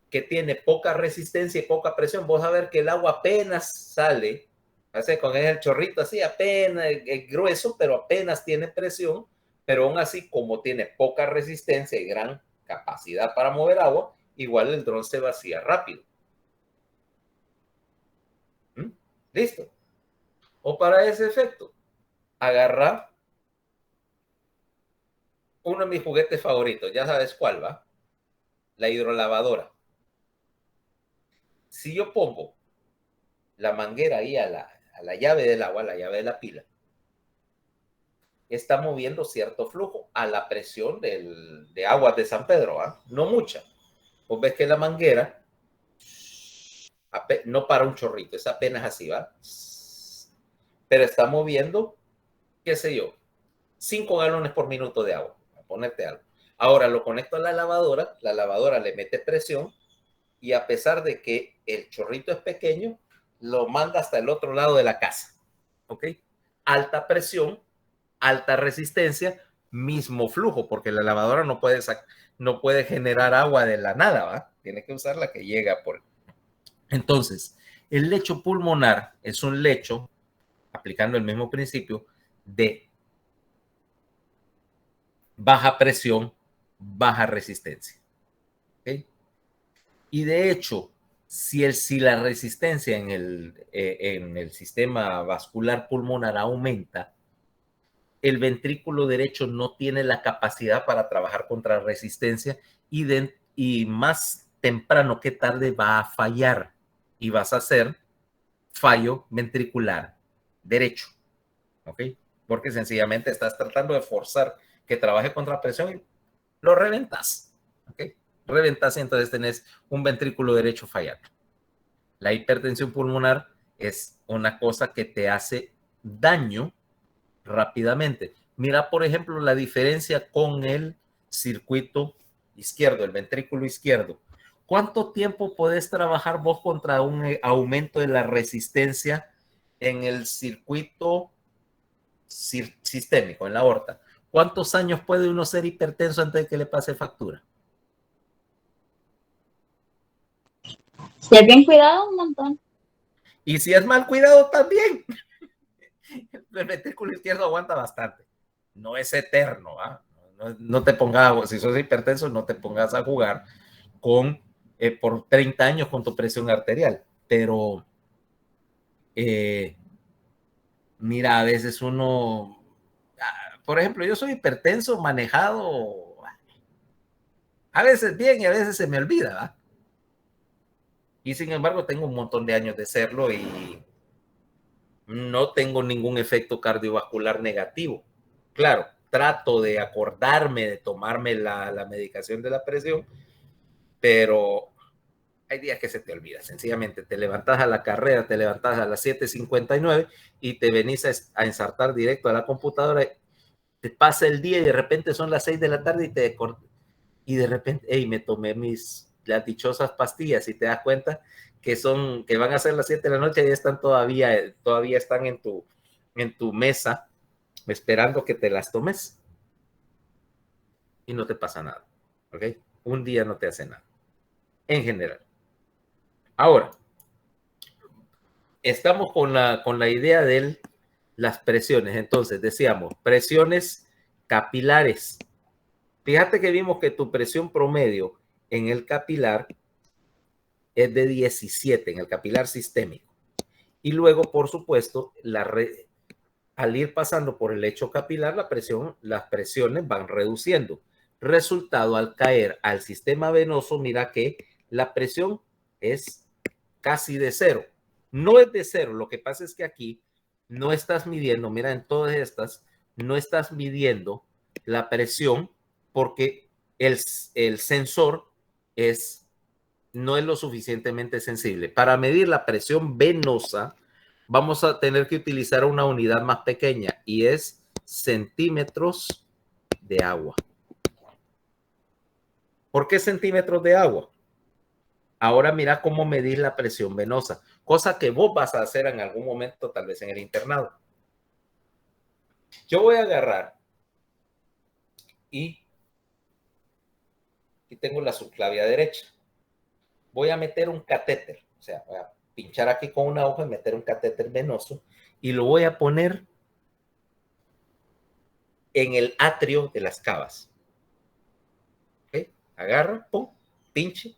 que tiene poca resistencia y poca presión. Vos a ver que el agua apenas sale, hace con el chorrito así, apenas es grueso, pero apenas tiene presión, pero aún así, como tiene poca resistencia y gran capacidad para mover agua, igual el dron se vacía rápido. ¿Mm? ¿Listo? O para ese efecto, agarra uno de mis juguetes favoritos, ya sabes cuál va, la hidrolavadora. Si yo pongo la manguera ahí a la llave del agua, a la llave de la pila, está moviendo cierto flujo a la presión de aguas de San Pedro, ¿eh? No mucha. Vos ves que la manguera no para un chorrito, es apenas así, ¿va? Pero está moviendo, qué sé yo, 5 galones por minuto de agua, a ponerte algo. Ahora lo conecto a la lavadora le mete presión y a pesar de que el chorrito es pequeño, lo manda hasta el otro lado de la casa, ¿ok? Alta presión, alta resistencia, mismo flujo, porque la lavadora no puede generar agua de la nada, ¿va? Tiene que usar la que llega por. Entonces, el lecho pulmonar es un lecho, aplicando el mismo principio, de baja presión, baja resistencia. ¿Okay? Y de hecho, si la resistencia en el sistema vascular pulmonar aumenta, el ventrículo derecho no tiene la capacidad para trabajar contra resistencia y más temprano que tarde va a fallar y vas a hacer fallo ventricular derecho, ¿ok? Porque sencillamente estás tratando de forzar que trabaje contra presión y lo reventas, ¿ok? Reventas y entonces tenés un ventrículo derecho fallado. La hipertensión pulmonar es una cosa que te hace daño rápidamente. Mira, por ejemplo, la diferencia con el circuito izquierdo, el ventrículo izquierdo. ¿Cuánto tiempo podés trabajar vos contra un aumento de la resistencia en el circuito sistémico, en la aorta? ¿Cuántos años puede uno ser hipertenso antes de que le pase factura? Si es bien cuidado, un montón. Y si es mal cuidado también. El ventrículo izquierdo aguanta bastante. No es eterno, ¿eh? No te pongas, si sos hipertenso, no te pongas a jugar por 30 años con tu presión arterial. Pero, mira, a veces uno, por ejemplo, yo soy hipertenso manejado a veces bien y a veces se me olvida, ¿verdad? Y sin embargo tengo un montón de años de serlo y no tengo ningún efecto cardiovascular negativo. Claro, trato de acordarme de tomarme la medicación de la presión, pero hay días que se te olvida. Sencillamente te levantas a la carrera, te levantas a las 7:59 y te venís a ensartar directo a la computadora. Te pasa el día y de repente son las 6 de la tarde y de repente, hey, me tomé las dichosas pastillas y te das cuenta que van a ser las 7 de la noche y están todavía están en tu mesa esperando que te las tomes y no te pasa nada, ¿ok? Un día no te hace nada, en general. Ahora, estamos con la idea de las presiones. Entonces, decíamos, presiones capilares. Fíjate que vimos que tu presión promedio en el capilar es de 17, en el capilar sistémico. Y luego, por supuesto, al ir pasando por el lecho capilar, las presiones van reduciendo. Resultado, al caer al sistema venoso, mira que la presión es casi de cero. No es de cero, lo que pasa es que aquí no estás midiendo, mira, en todas estas, no estás midiendo la presión porque el sensor no es lo suficientemente sensible. Para medir la presión venosa, vamos a tener que utilizar una unidad más pequeña y es centímetros de agua. ¿Por qué centímetros de agua? Ahora mira cómo medir la presión venosa, cosa que vos vas a hacer en algún momento, tal vez en el internado. Yo voy a agarrar y tengo la subclavia derecha. Voy a meter un catéter, o sea, voy a pinchar aquí con una hoja y meter un catéter venoso y lo voy a poner en el atrio de las cavas. ¿Okay? Agarra, pum, pinche,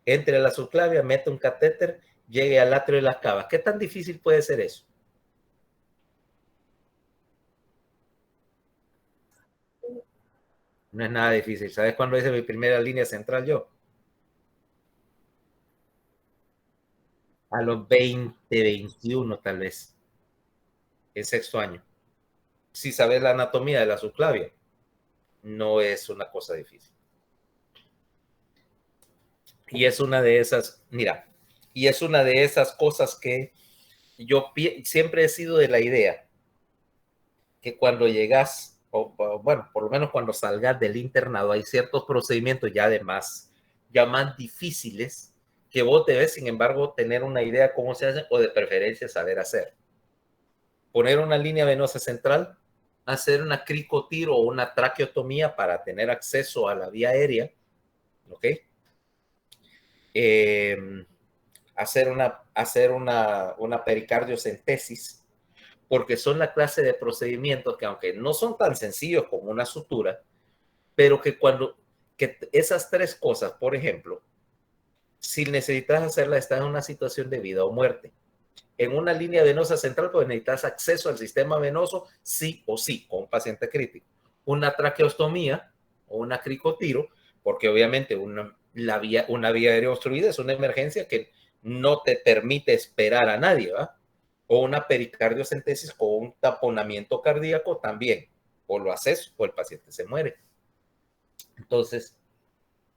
entre a la subclavia, mete un catéter, llegue al atrio de las cavas. ¿Qué tan difícil puede ser eso? No es nada difícil. ¿Sabes cuándo hice mi primera línea central yo? A los 20, 21 tal vez. En sexto año. Si sabes la anatomía de la subclavia, no es una cosa difícil. Y es una de esas, mira, y es una de esas cosas que yo siempre he sido de la idea que cuando llegas, o bueno, por lo menos cuando salgas del internado, hay ciertos procedimientos ya más difíciles que vos debes, sin embargo, tener una idea cómo se hacen o de preferencia saber hacer. Poner una línea venosa central, hacer una cricotiro o una traqueotomía para tener acceso a la vía aérea, ¿ok? Hacer una pericardiocentesis, porque son la clase de procedimientos que aunque no son tan sencillos como una sutura, pero que esas tres cosas, por ejemplo, si necesitas hacerla, estás en una situación de vida o muerte. En una línea venosa central, pues necesitas acceso al sistema venoso sí o sí, con un paciente crítico. Una traqueostomía o una cricotiro, porque obviamente una vía aérea obstruida es una emergencia que no te permite esperar a nadie, ¿va? O una pericardiocentesis con un taponamiento cardíaco también. O lo haces o el paciente se muere. Entonces,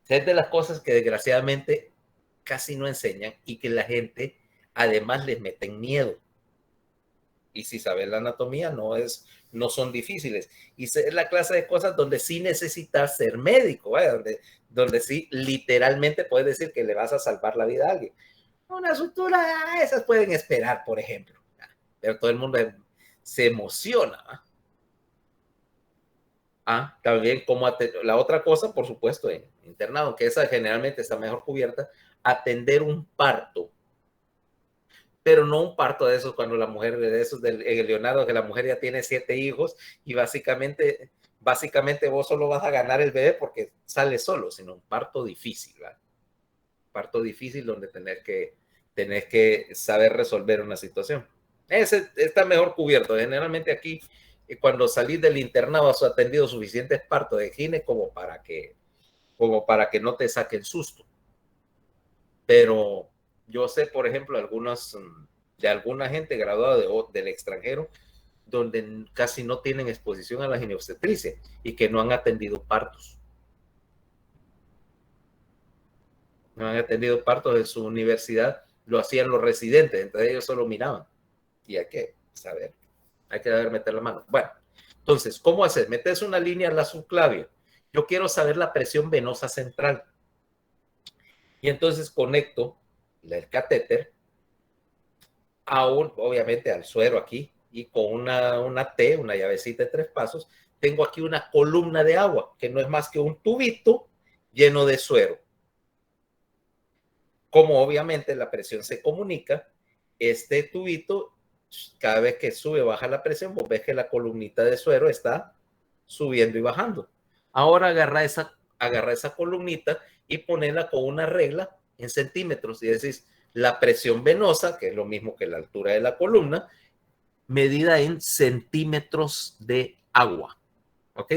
es de las cosas que desgraciadamente casi no enseñan y que la gente además les meten miedo. Y si sabes la anatomía, no son difíciles. Y es la clase de cosas donde sí necesitas ser médico, ¿eh? donde sí literalmente puedes decir que le vas a salvar la vida a alguien. Una sutura, esas pueden esperar, por ejemplo. Pero todo el mundo se emociona. También como la otra cosa, por supuesto, en internado, que esa generalmente está mejor cubierta, atender un parto. Pero no un parto de esos cuando la mujer, de esos en el Leonardo, que la mujer ya tiene 7 hijos y básicamente vos solo vas a ganar el bebé porque sale solo, sino un parto difícil, ¿verdad? Parto difícil donde tenés que saber resolver una situación. Ese está mejor cubierto. Generalmente aquí, cuando salís del internado, has atendido suficientes partos de gine como para que no te saquen susto. Pero yo sé, por ejemplo, de alguna gente graduada del extranjero donde casi no tienen exposición a la ginecobstetricia y que no han atendido partos. No han atendido partos en su universidad, lo hacían los residentes, entonces ellos solo miraban. Y hay que saber meter la mano. Bueno, entonces, ¿cómo hacer? Metes una línea en la subclavia. Yo quiero saber la presión venosa central. Y entonces conecto el catéter obviamente al suero aquí, y con una T, una llavecita de 3 pasos, tengo aquí una columna de agua, que no es más que un tubito lleno de suero. Como obviamente la presión se comunica, este tubito, cada vez que sube o baja la presión, vos ves que la columnita de suero está subiendo y bajando. Ahora agarra esa columnita y ponerla con una regla en centímetros y decís la presión venosa, que es lo mismo que la altura de la columna, medida en centímetros de agua. ¿Ok?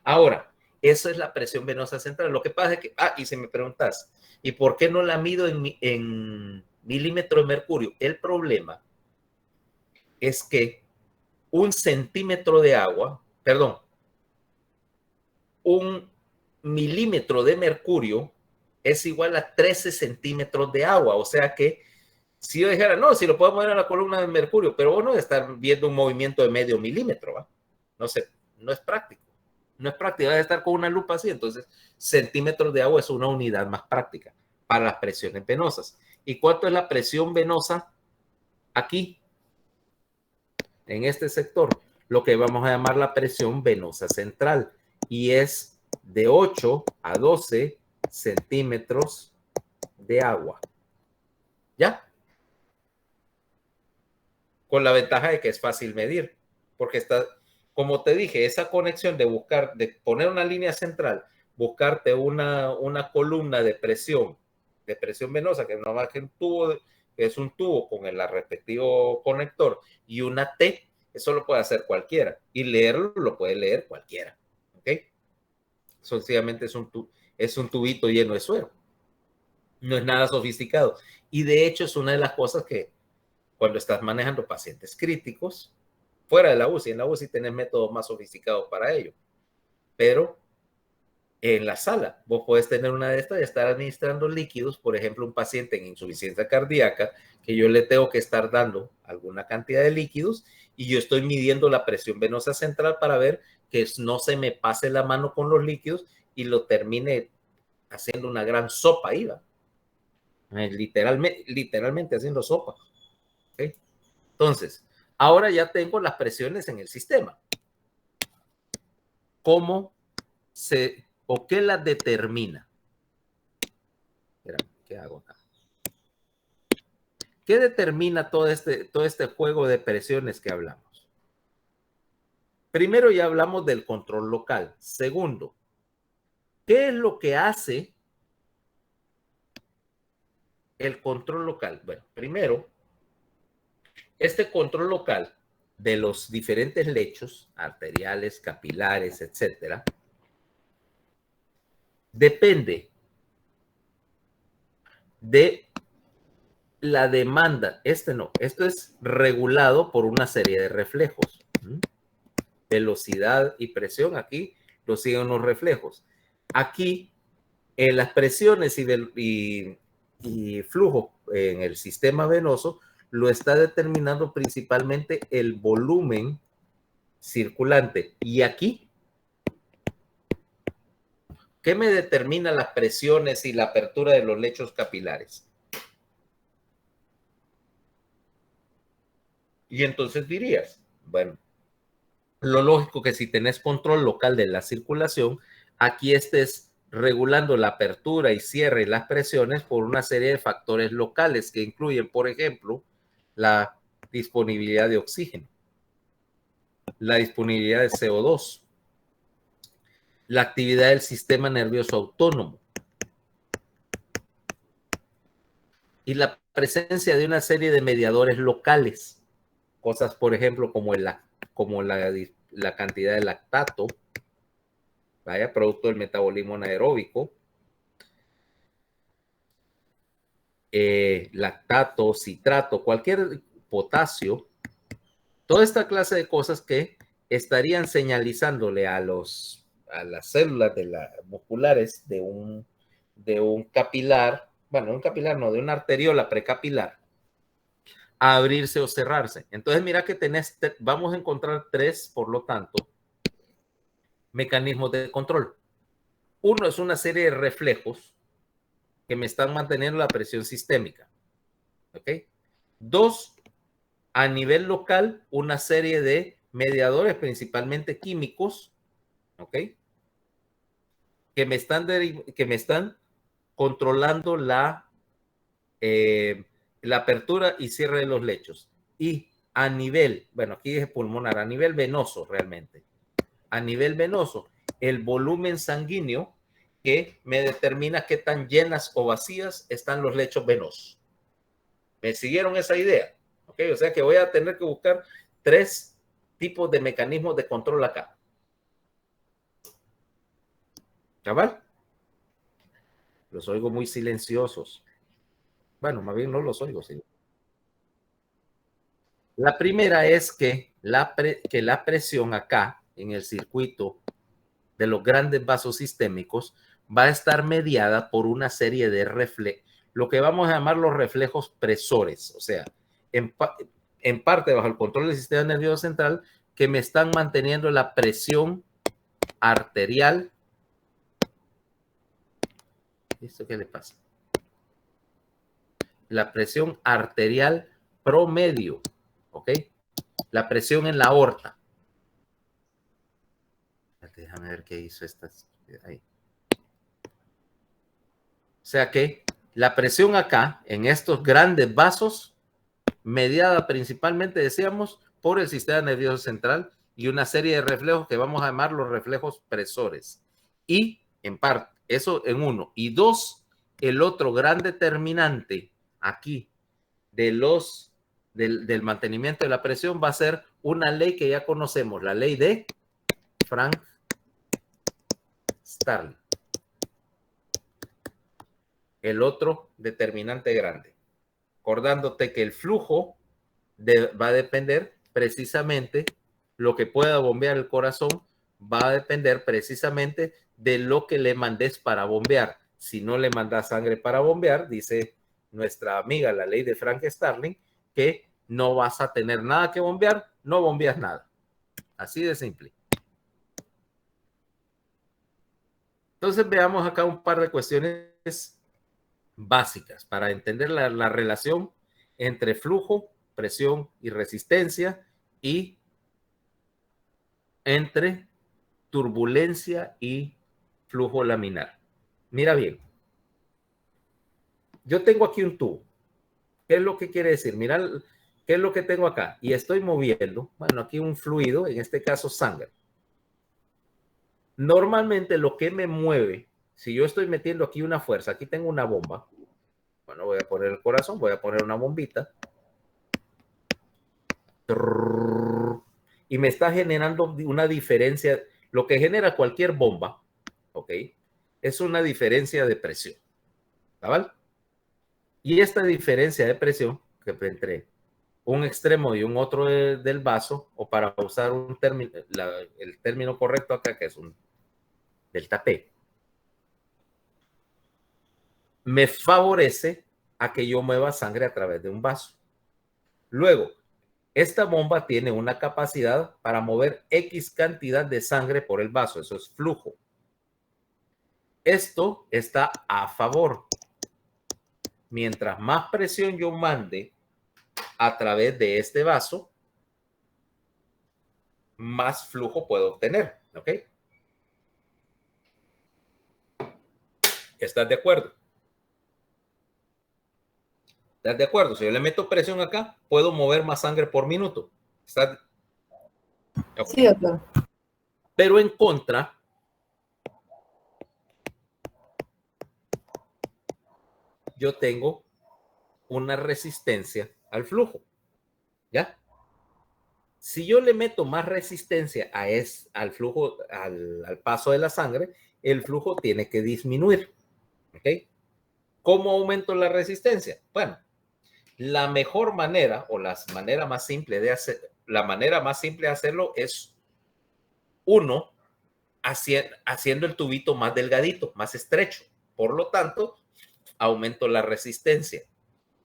Ahora, eso es la presión venosa central. Lo que pasa es que, y si me preguntas, ¿y por qué no la mido en milímetros de mercurio? El problema es que un centímetro de agua, perdón, un milímetro de mercurio es igual a 13 centímetros de agua. O sea que si yo dijera, no, si lo puedo mover a la columna de mercurio, pero vos no estar viendo un movimiento de medio milímetro, ¿va? No sé, no es práctico. No es práctico, vas a estar con una lupa así. Entonces, centímetros de agua es una unidad más práctica para las presiones venosas. ¿Y cuánto es la presión venosa aquí? En este sector, lo que vamos a llamar la presión venosa central, y es de 8 a 12 centímetros de agua. ¿Ya? Con la ventaja de que es fácil medir, porque está, como te dije, esa conexión de buscar, de poner una línea central, buscarte una columna de presión venosa, que no más que un tubo, que es un tubo con el respectivo conector, y una T, eso lo puede hacer cualquiera, y leerlo lo puede leer cualquiera, ¿ok? Sencillamente es un tubito lleno de suero. No es nada sofisticado. Y de hecho es una de las cosas que cuando estás manejando pacientes críticos, fuera de la UCI, en la UCI tenés métodos más sofisticados para ello. Pero en la sala, vos podés tener una de estas y estar administrando líquidos, por ejemplo, un paciente en insuficiencia cardíaca, que yo le tengo que estar dando alguna cantidad de líquidos y yo estoy midiendo la presión venosa central para ver que no se me pase la mano con los líquidos y lo termine haciendo una gran sopa ahí, ¿va? Literalmente haciendo sopa. ¿Okay? Entonces, ahora ya tengo las presiones en el sistema. ¿Cómo se o qué las determina? Espérame, ¿qué hago acá? ¿Qué determina todo este juego de presiones que hablamos? Primero ya hablamos del control local. Segundo, ¿qué es lo que hace el control local? Bueno, primero, este control local de los diferentes lechos arteriales, capilares, etcétera, depende de la demanda. Esto es regulado por una serie de reflejos. Velocidad y presión, aquí lo siguen los reflejos. Aquí, las presiones y flujo en el sistema venoso lo está determinando principalmente el volumen circulante. Y aquí, ¿qué me determina las presiones y la apertura de los lechos capilares? Y entonces dirías, bueno, lo lógico que si tenés control local de la circulación, aquí estés regulando la apertura y cierre y las presiones por una serie de factores locales que incluyen, por ejemplo, la disponibilidad de oxígeno, la disponibilidad de CO2, la actividad del sistema nervioso autónomo y la presencia de una serie de mediadores locales, cosas, por ejemplo, como la cantidad de lactato, vaya, producto del metabolismo anaeróbico, lactato, citrato, cualquier potasio, toda esta clase de cosas que estarían señalizándole a las células musculares de un capilar, bueno, un capilar no, de una arteriola precapilar, a abrirse o cerrarse. Entonces mira que vamos a encontrar tres, por lo tanto, mecanismos de control. Uno es una serie de reflejos que me están manteniendo la presión sistémica. ¿Ok? Dos, a nivel local, una serie de mediadores, principalmente químicos, ¿ok? Que me están controlando la apertura y cierre de los lechos. Y a nivel, bueno, aquí dije pulmonar, a nivel venoso realmente. A nivel venoso, el volumen sanguíneo que me determina qué tan llenas o vacías están los lechos venosos. ¿Me siguieron esa idea? ¿Ok? O sea que voy a tener que buscar tres tipos de mecanismos de control acá. ¿Cabal? Los oigo muy silenciosos. Bueno, más bien no los oigo, sí. La primera es que la presión acá en el circuito de los grandes vasos sistémicos va a estar mediada por una serie de reflejos, lo que vamos a llamar los reflejos presores, o sea, en parte bajo el control del sistema nervioso central, que me están manteniendo la presión arterial. ¿Esto qué le pasa? la presión arterial promedio, ¿ok? La presión en la aorta. Déjame ver qué hizo esta. Ahí. O sea que la presión acá, en estos grandes vasos, mediada principalmente, decíamos, por el sistema nervioso central y una serie de reflejos que vamos a llamar los reflejos presores. Y, en parte, eso en uno. Y dos, el otro gran determinante aquí del mantenimiento de la presión va a ser una ley que ya conocemos, la ley de Frank-Starling. El otro determinante grande. Acordándote que el flujo va a depender precisamente, lo que pueda bombear el corazón va a depender precisamente de lo que le mandes para bombear. Si no le mandas sangre para bombear, dice nuestra amiga la ley de Frank-Starling, que no vas a tener nada que bombear, no bombeas nada. Así de simple. Entonces veamos acá un par de cuestiones básicas para entender la relación entre flujo, presión y resistencia, y entre turbulencia y flujo laminar. Mira bien. Yo tengo aquí un tubo. ¿Qué es lo que quiere decir? Mira, ¿qué es lo que tengo acá? Y estoy moviendo, bueno, aquí un fluido, en este caso sangre. Normalmente lo que me mueve, si yo estoy metiendo aquí una fuerza, aquí tengo una bomba, bueno, voy a poner el corazón, voy a poner una bombita, y me está generando una diferencia. Lo que genera cualquier bomba, ¿ok? Es una diferencia de presión, ¿vale? Y esta diferencia de presión, que entre un extremo y un otro del vaso, o para usar un término, el término correcto acá, que es un delta P, me favorece a que yo mueva sangre a través de un vaso. Luego, esta bomba tiene una capacidad para mover X cantidad de sangre por el vaso. Eso es flujo. Esto está a favor. Mientras más presión yo mande a través de este vaso, más flujo puedo obtener. ¿Ok? ¿Estás de acuerdo? ¿Estás de acuerdo? Si yo le meto presión acá, puedo mover más sangre por minuto. ¿Estás? Okay. Sí, doctor. Pero en contra, yo tengo una resistencia al flujo. ¿Ya? Si yo le meto más resistencia al flujo, al paso de la sangre, el flujo tiene que disminuir. ¿Ok? ¿Cómo aumento la resistencia? Bueno, la mejor manera o la manera más simple de hacerlo es uno haciendo el tubito más delgadito, más estrecho. Por lo tanto, aumento la resistencia.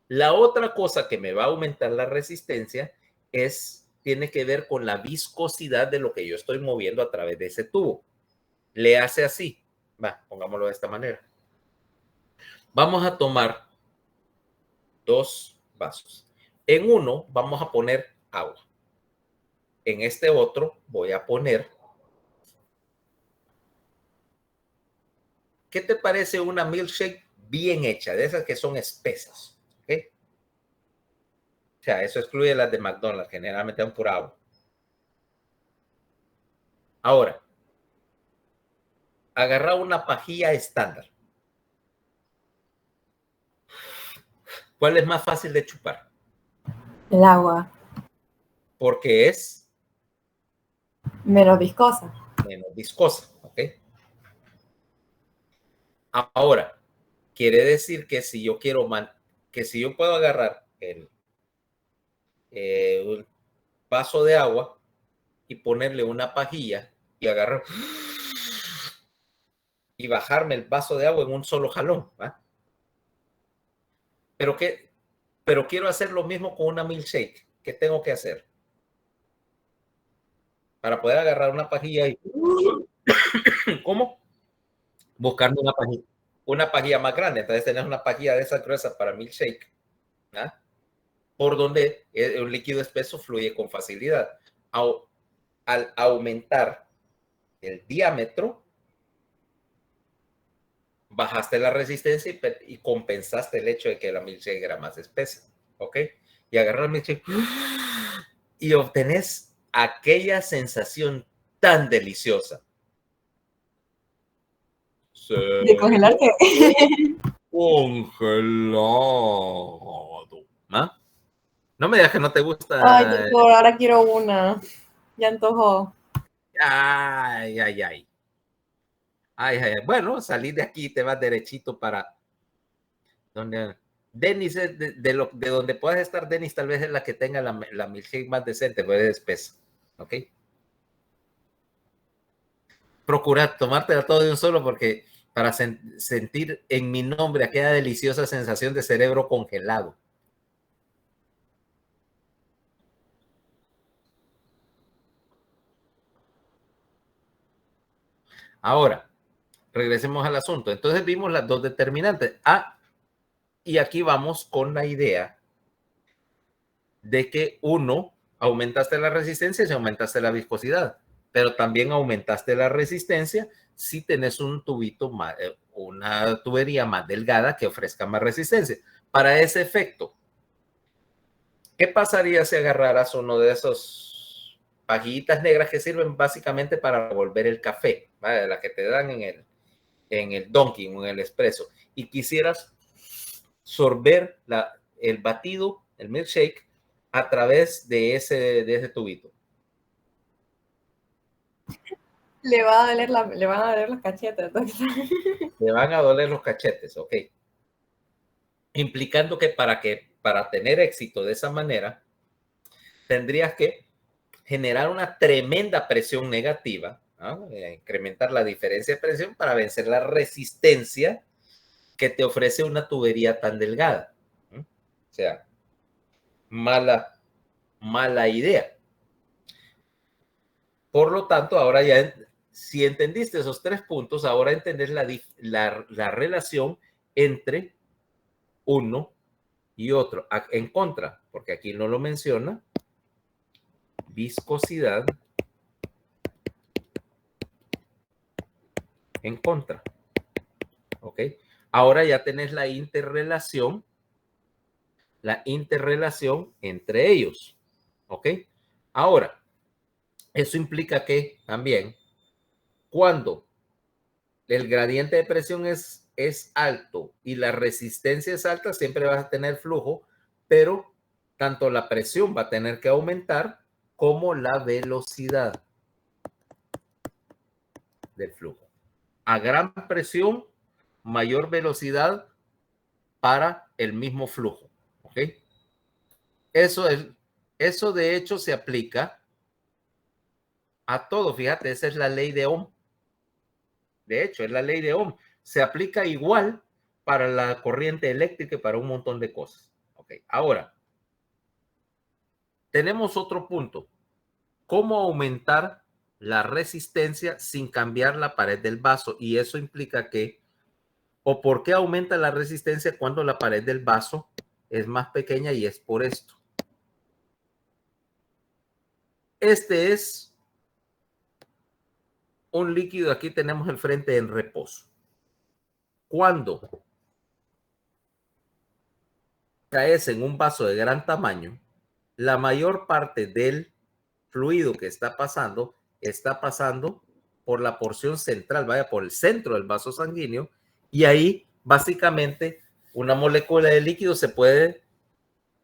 La otra cosa que me va a aumentar la resistencia tiene que ver con la viscosidad de lo que yo estoy moviendo a través de ese tubo. Le hace así. Pongámoslo de esta manera. Vamos a tomar 2 vasos. En uno vamos a poner agua. En este otro voy a poner. ¿Qué te parece una milkshake bien hecha? De esas que son espesas. ¿Okay? O sea, eso excluye las de McDonald's. Generalmente dan pura agua. Ahora, agarra una pajilla estándar. ¿Cuál es más fácil de chupar? El agua. Porque es menos viscosa. Menos viscosa, ¿ok? Ahora, quiere decir que si yo quiero si yo puedo agarrar un vaso de agua y ponerle una pajilla y agarrar y bajarme el vaso de agua en un solo jalón, ¿va? Pero quiero hacer lo mismo con una milkshake. ¿Qué tengo que hacer? Para poder agarrar una pajilla y ¿cómo? Buscando una pajilla más grande. Entonces tenés una pajilla de esas gruesas para milkshake. ¿ah? Por donde un líquido espeso fluye con facilidad. Al aumentar el diámetro, bajaste la resistencia y compensaste el hecho de que la milkshake era más espesa, ¿ok? Y agarras el milkshake y obtenés aquella sensación tan deliciosa. De congelarte. Congelado. ¿Ah? No me digas que no te gusta. Ay, doctor, ahora quiero una. Ya antojó. Ay, ay, ay. Ay, ay, ay. Bueno, salí de aquí y te vas derechito para donde Denis, de donde puedas estar, Denis, tal vez es la que tenga la milkshake más decente, pues es espesa. ¿Ok? Procura tomártela todo de un solo porque para sentir en mi nombre aquella deliciosa sensación de cerebro congelado. Ahora, regresemos al asunto. Entonces vimos las dos determinantes. Y aquí vamos con la idea de que uno, aumentaste la resistencia y aumentaste la viscosidad, pero también aumentaste la resistencia si tenés un tubito más, una tubería más delgada que ofrezca más resistencia. Para ese efecto, ¿qué pasaría si agarraras uno de esos pajillitas negras que sirven básicamente para revolver el café, ¿vale? La que te dan en el Dunkin' o en el Espresso, y quisieras sorber el batido, el milkshake, a través de ese tubito? Le van a doler los cachetes. Le van a doler los cachetes, ok. Implicando que para tener éxito de esa manera, tendrías que generar una tremenda presión negativa, ¿no? Incrementar la diferencia de presión para vencer la resistencia que te ofrece una tubería tan delgada. ¿No? O sea, mala idea. Por lo tanto, ahora ya, si entendiste esos 3 puntos, ahora entendés la relación entre uno y otro. En contra, porque aquí no lo menciona, viscosidad en contra. ¿Ok? Ahora ya tenés la interrelación entre ellos. ¿Ok? Ahora, eso implica que también cuando el gradiente de presión es alto y la resistencia es alta, siempre vas a tener flujo, pero tanto la presión va a tener que aumentar como la velocidad del flujo. A gran presión, mayor velocidad para el mismo flujo. ¿Ok? Eso de hecho se aplica a todo. Fíjate, esa es la ley de Ohm. De hecho, es la ley de Ohm. Se aplica igual para la corriente eléctrica y para un montón de cosas. Ok, ahora, tenemos otro punto. ¿Cómo aumentar la resistencia sin cambiar la pared del vaso? Y eso implica que, o por qué aumenta la resistencia cuando la pared del vaso es más pequeña, y es por esto. Este es un líquido, aquí tenemos el frente en reposo. Cuando caes en un vaso de gran tamaño, la mayor parte del fluido que está pasando por la porción central, vaya, por el centro del vaso sanguíneo, y ahí básicamente una molécula de líquido se puede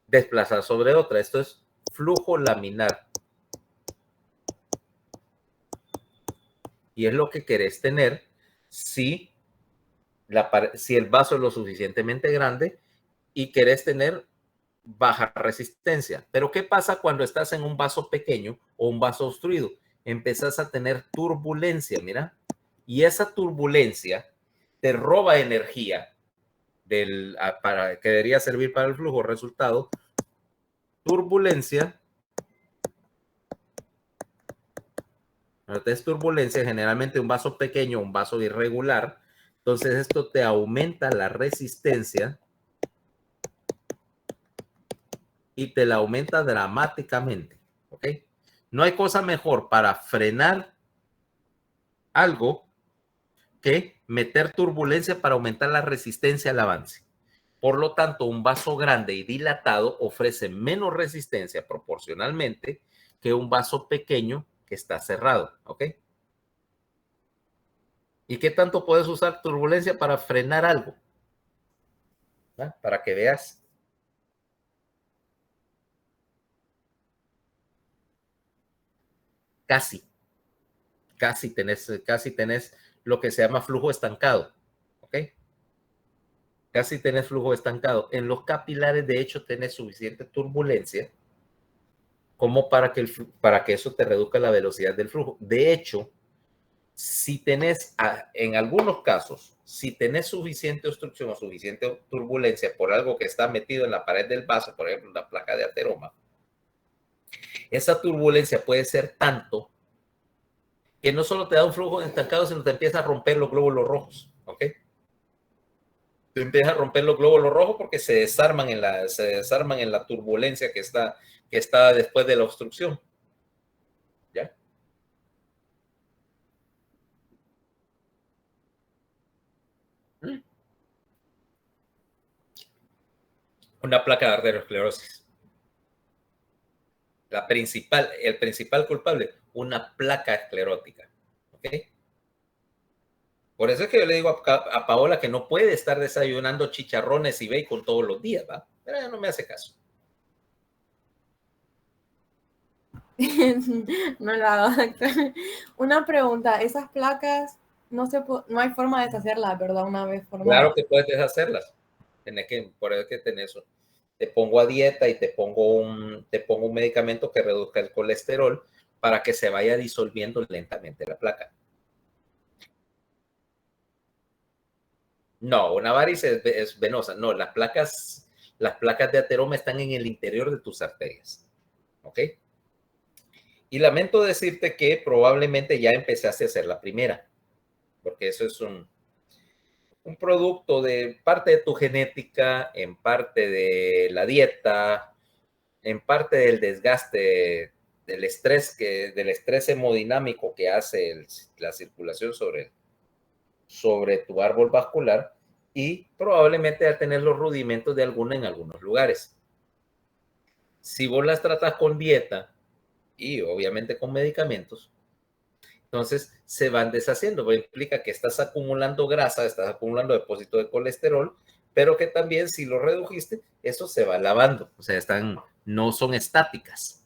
desplazar sobre otra. Esto es flujo laminar. Y es lo que querés tener si el vaso es lo suficientemente grande y querés tener baja resistencia. Pero ¿qué pasa cuando estás en un vaso pequeño o un vaso obstruido? Empezás a tener turbulencia, mira. Y esa turbulencia te roba energía que debería servir para el flujo. Resultado, turbulencia. Cuando es turbulencia, generalmente un vaso pequeño, un vaso irregular, entonces esto te aumenta la resistencia y te la aumenta dramáticamente, ¿ok? No hay cosa mejor para frenar algo que meter turbulencia para aumentar la resistencia al avance. Por lo tanto, un vaso grande y dilatado ofrece menos resistencia proporcionalmente que un vaso pequeño que está cerrado, ¿ok? ¿Y qué tanto puedes usar turbulencia para frenar algo? ¿Ah? Para que veas. Casi tenés lo que se llama flujo estancado, ¿ok? Casi tenés flujo estancado. En los capilares, de hecho, tenés suficiente turbulencia como para que eso te reduzca la velocidad del flujo. De hecho, si tenés, en algunos casos, si tenés suficiente obstrucción o suficiente turbulencia por algo que está metido en la pared del vaso, por ejemplo, la placa de ateroma, esa turbulencia puede ser tanto que no solo te da un flujo estancado, sino te empieza a romper los glóbulos rojos, ¿ok? Te empieza a romper los glóbulos rojos porque se desarman en la turbulencia que está después de la obstrucción, ¿ya? Una placa de arteriosclerosis. El principal culpable, una placa esclerótica, ¿ok? Por eso es que yo le digo a Paola que no puede estar desayunando chicharrones y bacon todos los días, ¿va? Pero ella no me hace caso. No lo hago, doctor. Una pregunta, esas placas no hay forma de deshacerlas, ¿verdad? Una vez formadas. Claro que puedes deshacerlas. Por eso que tenés eso. Te pongo a dieta y te pongo un medicamento que reduzca el colesterol para que se vaya disolviendo lentamente la placa. No, una varice es venosa. No, las placas de ateroma están en el interior de tus arterias. ¿Ok? Y lamento decirte que probablemente ya empezaste a hacer la primera, porque eso es un producto de parte de tu genética, en parte de la dieta, en parte del desgaste, del estrés hemodinámico que hace la circulación sobre tu árbol vascular, y probablemente a tener los rudimentos de alguna en algunos lugares. Si vos las tratas con dieta y obviamente con medicamentos, entonces se van deshaciendo, porque implica que estás acumulando grasa, estás acumulando depósito de colesterol, pero que también si lo redujiste, eso se va lavando, o sea, no son estáticas.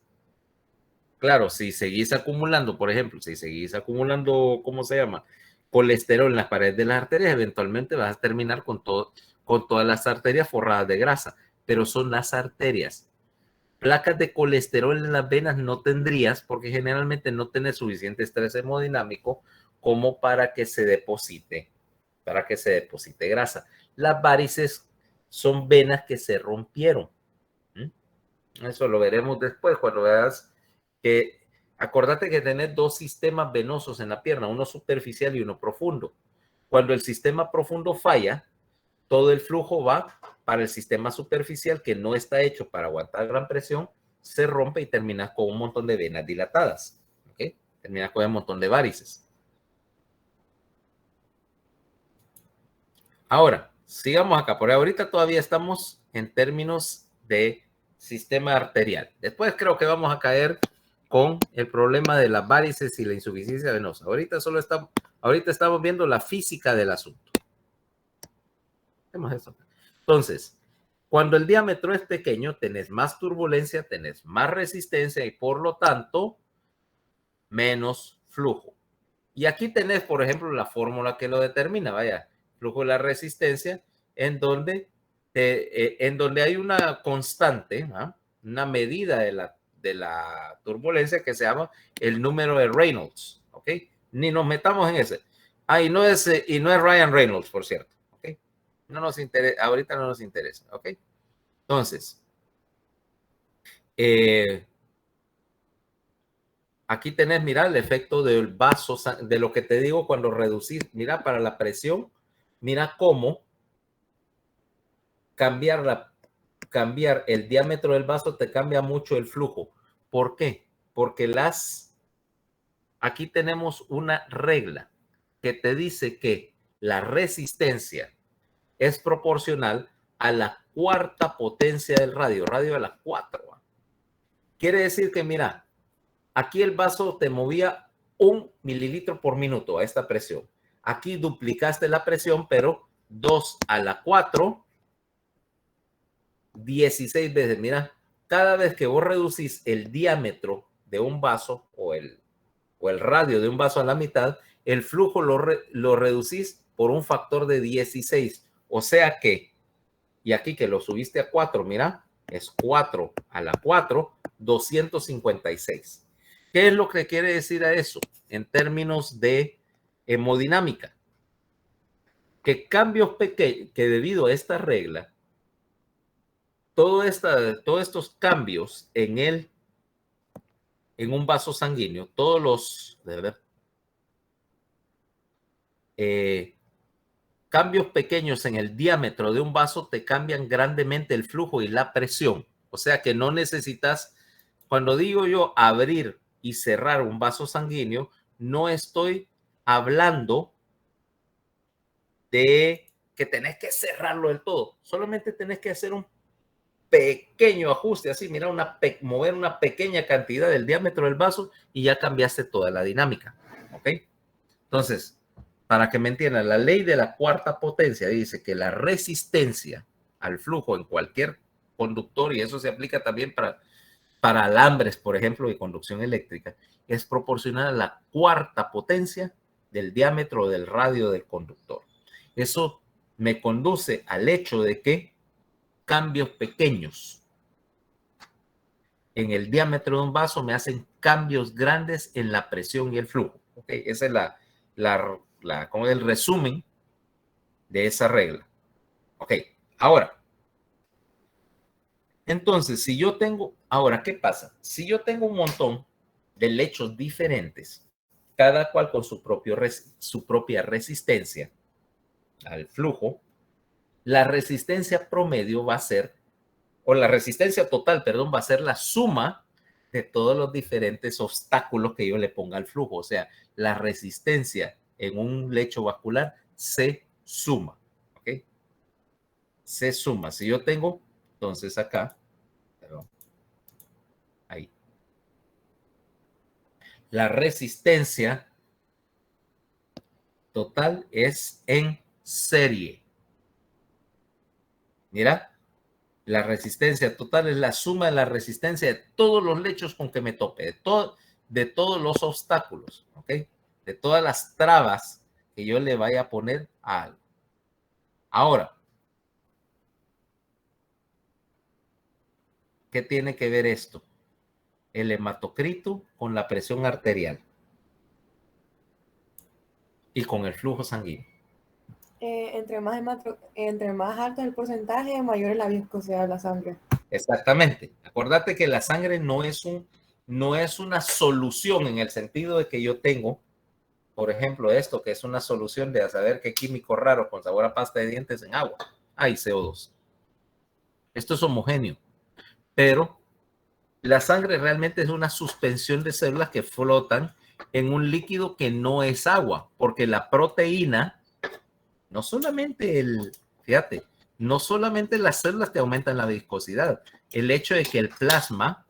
Claro, si seguís acumulando, por ejemplo, ¿cómo se llama? Colesterol en las paredes de las arterias, eventualmente vas a terminar con todas las arterias forradas de grasa, pero son las arterias. Placas de colesterol en las venas no tendrías porque generalmente no tenés suficiente estrés hemodinámico como para que se deposite grasa. Las varices son venas que se rompieron. Eso lo veremos después cuando veas que acordate que tenés dos sistemas venosos en la pierna, uno superficial y uno profundo. Cuando el sistema profundo falla, todo el flujo va para el sistema superficial que no está hecho para aguantar gran presión, se rompe y terminas con un montón de venas dilatadas. ¿Okay? Terminas con un montón de varices. Ahora, sigamos acá. Por ahorita todavía estamos en términos de sistema arterial. Después creo que vamos a caer con el problema de las varices y la insuficiencia venosa. Ahorita estamos viendo la física del asunto. Hacemos eso. Entonces, cuando el diámetro es pequeño, tenés más turbulencia, tenés más resistencia y por lo tanto, menos flujo. Y aquí tenés, por ejemplo, la fórmula que lo determina, vaya, flujo de la resistencia, en donde hay una constante, ¿no? Una medida de la turbulencia que se llama el número de Reynolds, ¿ok? Ni nos metamos en ese. Y no es Ryan Reynolds, por cierto, ¿ok? No nos interesa, ahorita no nos interesa, ¿ok? Entonces, aquí tenés, mira, el efecto del vaso, de lo que te digo cuando reducís, mira, para la presión, mira cómo cambiar cambiar el diámetro del vaso te cambia mucho el flujo. ¿Por qué? Porque aquí tenemos una regla que te dice que la resistencia es proporcional a la cuarta potencia del radio, radio a la 4. Quiere decir que, mira, aquí el vaso te movía 1 mililitro por minuto a esta presión. Aquí duplicaste la presión, pero 2 a la 4, 16 veces. Mira, cada vez que vos reducís el diámetro de un vaso o el radio de un vaso a la mitad, el flujo lo reducís por un factor de 16. O sea que, y aquí que lo subiste a 4, mira, es 4 a la 4, 256. ¿Qué es lo que quiere decir a eso en términos de hemodinámica? Que cambios pequeños, que debido a esta regla, todos estos cambios en un vaso sanguíneo, todos los cambios pequeños en el diámetro de un vaso te cambian grandemente el flujo y la presión. O sea que no necesitas, cuando digo yo abrir y cerrar un vaso sanguíneo, no estoy hablando de que tenés que cerrarlo del todo. Solamente tenés que hacer un pequeño ajuste, así, mira, mover una pequeña cantidad del diámetro del vaso y ya cambiaste toda la dinámica. ¿Ok? Entonces, para que me entiendan, la ley de la cuarta potencia dice que la resistencia al flujo en cualquier conductor, y eso se aplica también para alambres, por ejemplo, de conducción eléctrica, es proporcional a la cuarta potencia del diámetro del radio del conductor. Eso me conduce al hecho de que cambios pequeños en el diámetro de un vaso me hacen cambios grandes en la presión y el flujo. ¿Okay? Esa es como el resumen de esa regla. Ok, ahora, entonces, si yo tengo, ahora, ¿qué pasa? Si yo tengo un montón de lechos diferentes, cada cual con su propia resistencia al flujo, la resistencia promedio va a ser, o la resistencia total, perdón, va a ser la suma de todos los diferentes obstáculos que yo le ponga al flujo. O sea, la resistencia en un lecho vascular se suma. ¿Ok? Se suma. Si yo tengo, entonces acá, perdón, ahí. La resistencia total es en serie. Mira, la resistencia total es la suma de la resistencia de todos los lechos con que me tope, de todos los obstáculos, ¿ok? De todas las trabas que yo le vaya a poner a algo. Ahora, ¿qué tiene que ver esto? El hematocrito con la presión arterial y con el flujo sanguíneo. Entre más alto el porcentaje, mayor es la viscosidad de la sangre. Exactamente. Acuérdate que la sangre no es una solución en el sentido de que yo tengo, por ejemplo, esto que es una solución de a saber qué químico raro con sabor a pasta de dientes en agua. Hay CO2. Esto es homogéneo, pero la sangre realmente es una suspensión de células que flotan en un líquido que no es agua, porque la proteína, no solamente fíjate, no solamente las células te aumentan la viscosidad, el hecho de que el plasma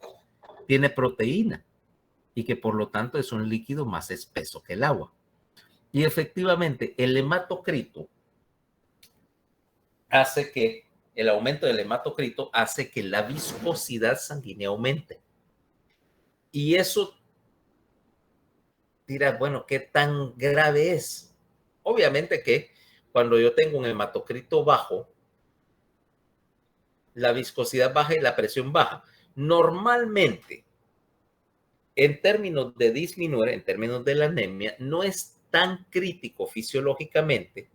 tiene proteína y que por lo tanto es un líquido más espeso que el agua. Y efectivamente, el hematocrito hace que el aumento del hematocrito hace que la viscosidad sanguínea aumente. Y eso dirás, bueno, ¿qué tan grave es? Obviamente que cuando yo tengo un hematocrito bajo, la viscosidad baja y la presión baja. Normalmente, en términos de disminuir, en términos de la anemia, no es tan crítico fisiológicamente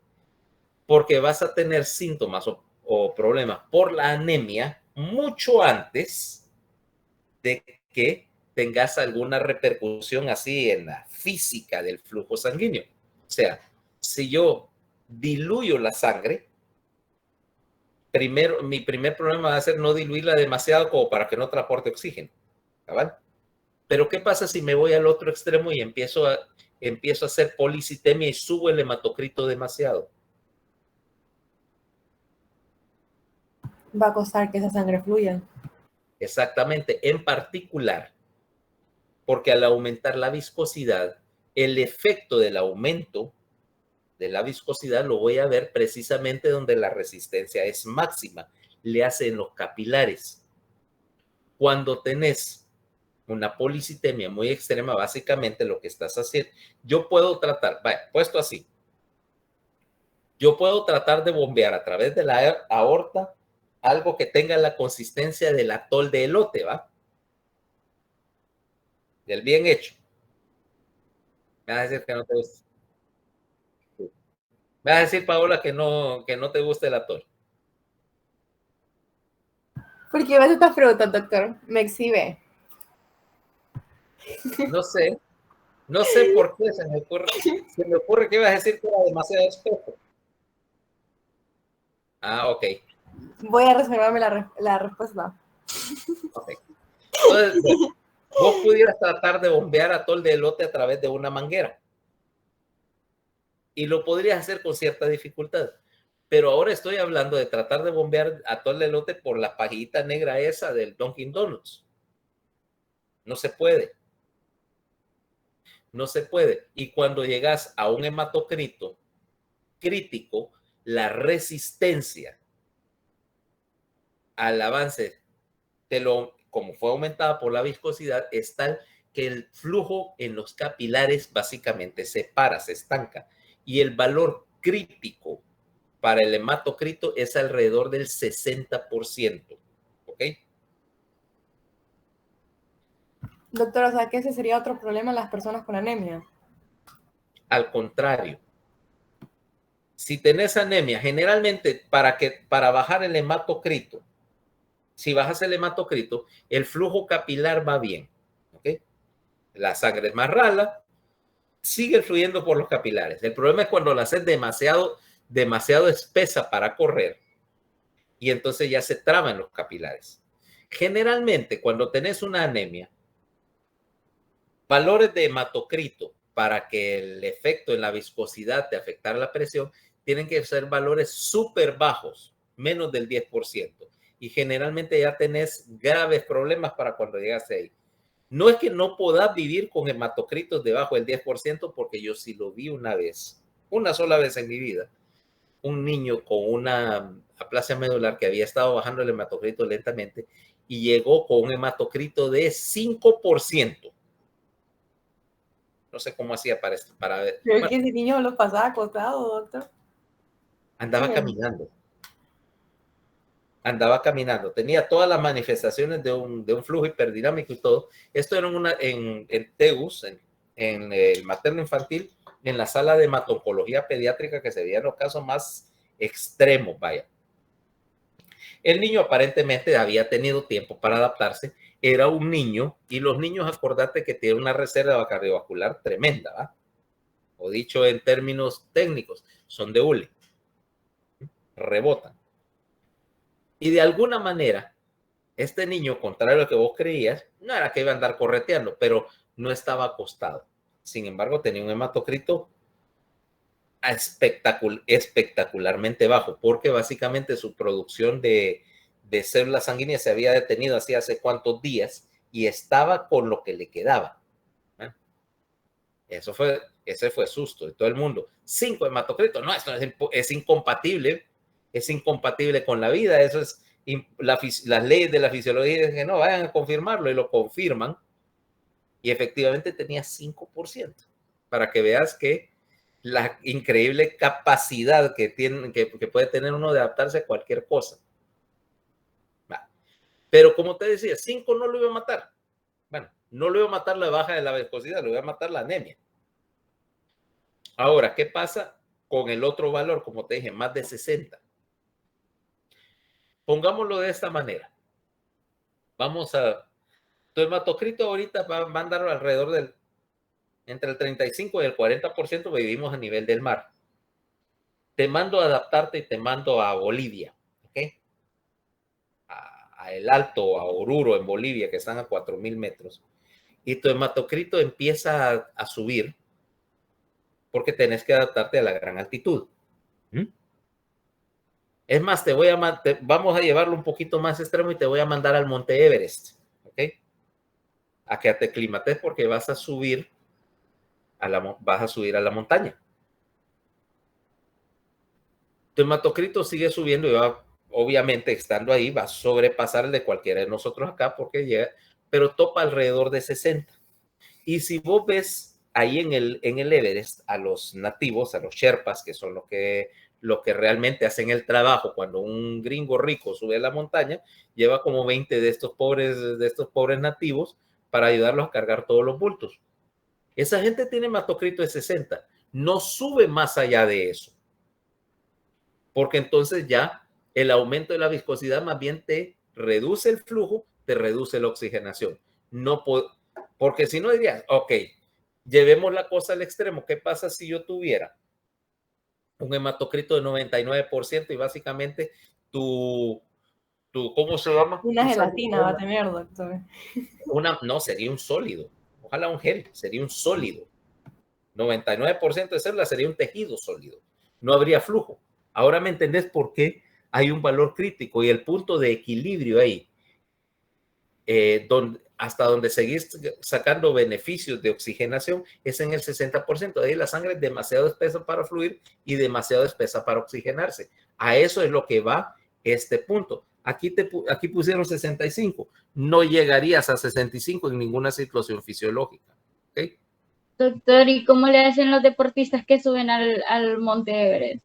porque vas a tener síntomas o problemas por la anemia mucho antes de que tengas alguna repercusión así en la física del flujo sanguíneo. O sea, si yo diluyo la sangre, mi primer problema va a ser no diluirla demasiado como para que no transporte oxígeno. ¿Vale? Pero ¿qué pasa si me voy al otro extremo y empiezo a hacer policitemia y subo el hematocrito demasiado? Va a costar que esa sangre fluya. Exactamente, en particular, porque al aumentar la viscosidad, el efecto del aumento de la viscosidad lo voy a ver precisamente donde la resistencia es máxima, le hace en los capilares. Cuando tenés una policitemia muy extrema, básicamente lo que estás haciendo, yo puedo tratar, puesto así, yo puedo tratar de bombear a través de la aorta algo que tenga la consistencia del atol de elote, ¿va? Del bien hecho. Me vas a decir que no te gusta. Me vas a decir, Paola, que no te gusta el atol. ¿Por qué vas a estas preguntas, doctor? Me exhibe. No sé por qué se me ocurre que ibas a decir que era demasiado espejo. Ah, ok. Voy a reservarme la respuesta. Okay. Entonces, bueno, vos pudieras tratar de bombear atol de elote a través de una manguera. Y lo podrías hacer con cierta dificultad. Pero ahora estoy hablando de tratar de bombear atol de elote por la pajita negra esa del Dunkin' Donuts. No se puede. No se puede. Y cuando llegas a un hematocrito crítico, la resistencia al avance como fue aumentada por la viscosidad, es tal que el flujo en los capilares básicamente se para, se estanca. Y el valor crítico para el hematocrito es alrededor del 60%. ¿Ok? Doctor, o sea que ese sería otro problema en las personas con anemia. Al contrario, si tenés anemia, generalmente para bajar el hematocrito, si bajas el hematocrito, el flujo capilar va bien. ¿Ok? La sangre es más rala, sigue fluyendo por los capilares. El problema es cuando la haces demasiado espesa para correr y entonces ya se traba en los capilares. Generalmente, cuando tenés una anemia, valores de hematocrito para que el efecto en la viscosidad de afectar la presión tienen que ser valores súper bajos, menos del 10%. Y generalmente ya tenés graves problemas para cuando llegas ahí. No es que no puedas vivir con hematocritos debajo del 10%, porque yo sí lo vi una sola vez en mi vida. Un niño con una aplasia medular que había estado bajando el hematocrito lentamente y llegó con un hematocrito de 5%. No sé cómo hacía para esto. Creo que ese niño lo pasaba acostado, doctor. Andaba caminando. Tenía todas las manifestaciones de un flujo hiperdinámico y todo. Esto era en TEUS, en el materno infantil, en la sala de hematoncología pediátrica, que se veían los casos más extremos, vaya. El niño aparentemente había tenido tiempo para adaptarse, era un niño, y los niños, acordate que tienen una reserva cardiovascular tremenda, ¿va? O dicho en términos técnicos, son de hule, rebotan. Y de alguna manera, este niño, contrario a lo que vos creías, no era que iba a andar correteando, pero no estaba acostado. Sin embargo, tenía un hematocrito espectacularmente bajo, porque básicamente su producción de células sanguíneas se había detenido hace cuántos días y estaba con lo que le quedaba. Ese fue susto de todo el mundo. 5 hematocritos, no, esto es incompatible con la vida, eso es las leyes de la fisiología dicen que no, vayan a confirmarlo, y lo confirman, y efectivamente tenía 5%, para que veas que la increíble capacidad que puede tener uno de adaptarse a cualquier cosa. Pero como te decía, 5 no lo iba a matar. Bueno, no lo iba a matar la baja de la viscosidad, lo iba a matar la anemia. Ahora, ¿qué pasa con el otro valor? Como te dije, más de 60. Pongámoslo de esta manera. Tu hematocrito ahorita va a andar alrededor entre el 35 y el 40%, vivimos a nivel del mar. Te mando a adaptarte y te mando a Bolivia, ¿ok? El Alto, a Oruro, en Bolivia, que están a 4,000 metros, y tu hematocrito empieza a subir porque tenés que adaptarte a la gran altitud. Es más, vamos a llevarlo un poquito más extremo y te voy a mandar al Monte Everest, ¿ok? A que te aclimates porque vas a subir a la montaña. Tu hematocrito sigue subiendo y va, obviamente, estando ahí, va a sobrepasar el de cualquiera de nosotros acá porque llega, pero topa alrededor de 60. Y si vos ves ahí en el Everest a los nativos, a los sherpas, que son los que realmente hacen el trabajo cuando un gringo rico sube a la montaña, lleva como 20 de estos pobres nativos para ayudarlos a cargar todos los bultos. Esa gente tiene hematocrito de 60, no sube más allá de eso, porque entonces ya el aumento de la viscosidad más bien te reduce el flujo, te reduce la oxigenación. No porque si no dirías, ok, llevemos la cosa al extremo. ¿Qué pasa si yo tuviera un hematocrito de 99% y básicamente ¿cómo se llama? Una gelatina va a tener, doctor. No, sería un sólido. Ojalá un gel, sería un sólido. 99% de células sería un tejido sólido. No habría flujo. Ahora me entendés por qué hay un valor crítico y el punto de equilibrio ahí, hasta donde seguís sacando beneficios de oxigenación, es en el 60%. De ahí la sangre es demasiado espesa para fluir y demasiado espesa para oxigenarse. A eso es lo que va este punto. Aquí pusieron 65. No llegarías a 65 en ninguna situación fisiológica. ¿Okay? Doctor, ¿y cómo le hacen los deportistas que suben al Monte Everest?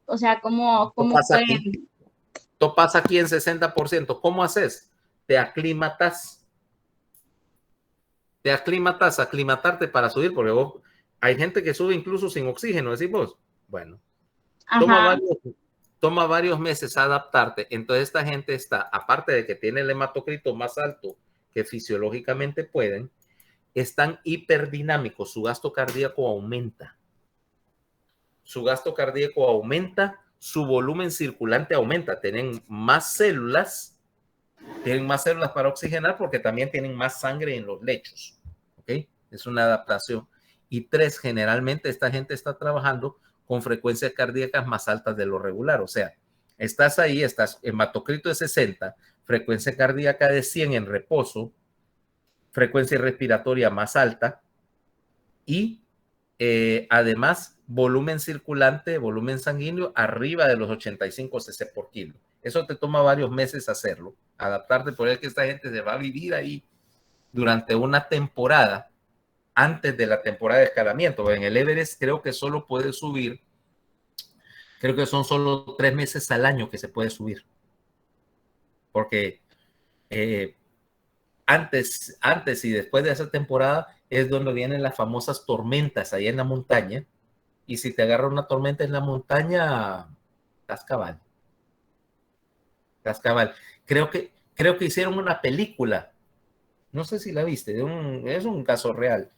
O sea, ¿cómo pueden? Topas aquí en 60%. ¿Cómo haces? Te aclimatas. Aclimatarte para subir, porque hay gente que sube incluso sin oxígeno, decimos. Bueno, toma varios meses adaptarte. Entonces esta gente está, aparte de que tiene el hematocrito más alto que fisiológicamente pueden, están hiperdinámicos. Su gasto cardíaco aumenta. Su volumen circulante aumenta. Tienen más células para oxigenar porque también tienen más sangre en los lechos. ¿Ok? Es una adaptación. Y 3, generalmente esta gente está trabajando con frecuencias cardíacas más altas de lo regular. O sea, estás hematocrito de 60, frecuencia cardíaca de 100 en reposo, frecuencia respiratoria más alta y además volumen circulante, volumen sanguíneo arriba de los 85 cc por kilo. Eso te toma varios meses hacerlo, adaptarte, por el que esta gente se va a vivir ahí durante una temporada antes de la temporada de escalamiento. En el Everest creo que solo puede subir, creo que son solo 3 meses al año que se puede subir. Porque antes y después de esa temporada es donde vienen las famosas tormentas ahí en la montaña. Y si te agarra una tormenta en la montaña, estás cabal. Creo que hicieron una película, no sé si la viste, es un caso real,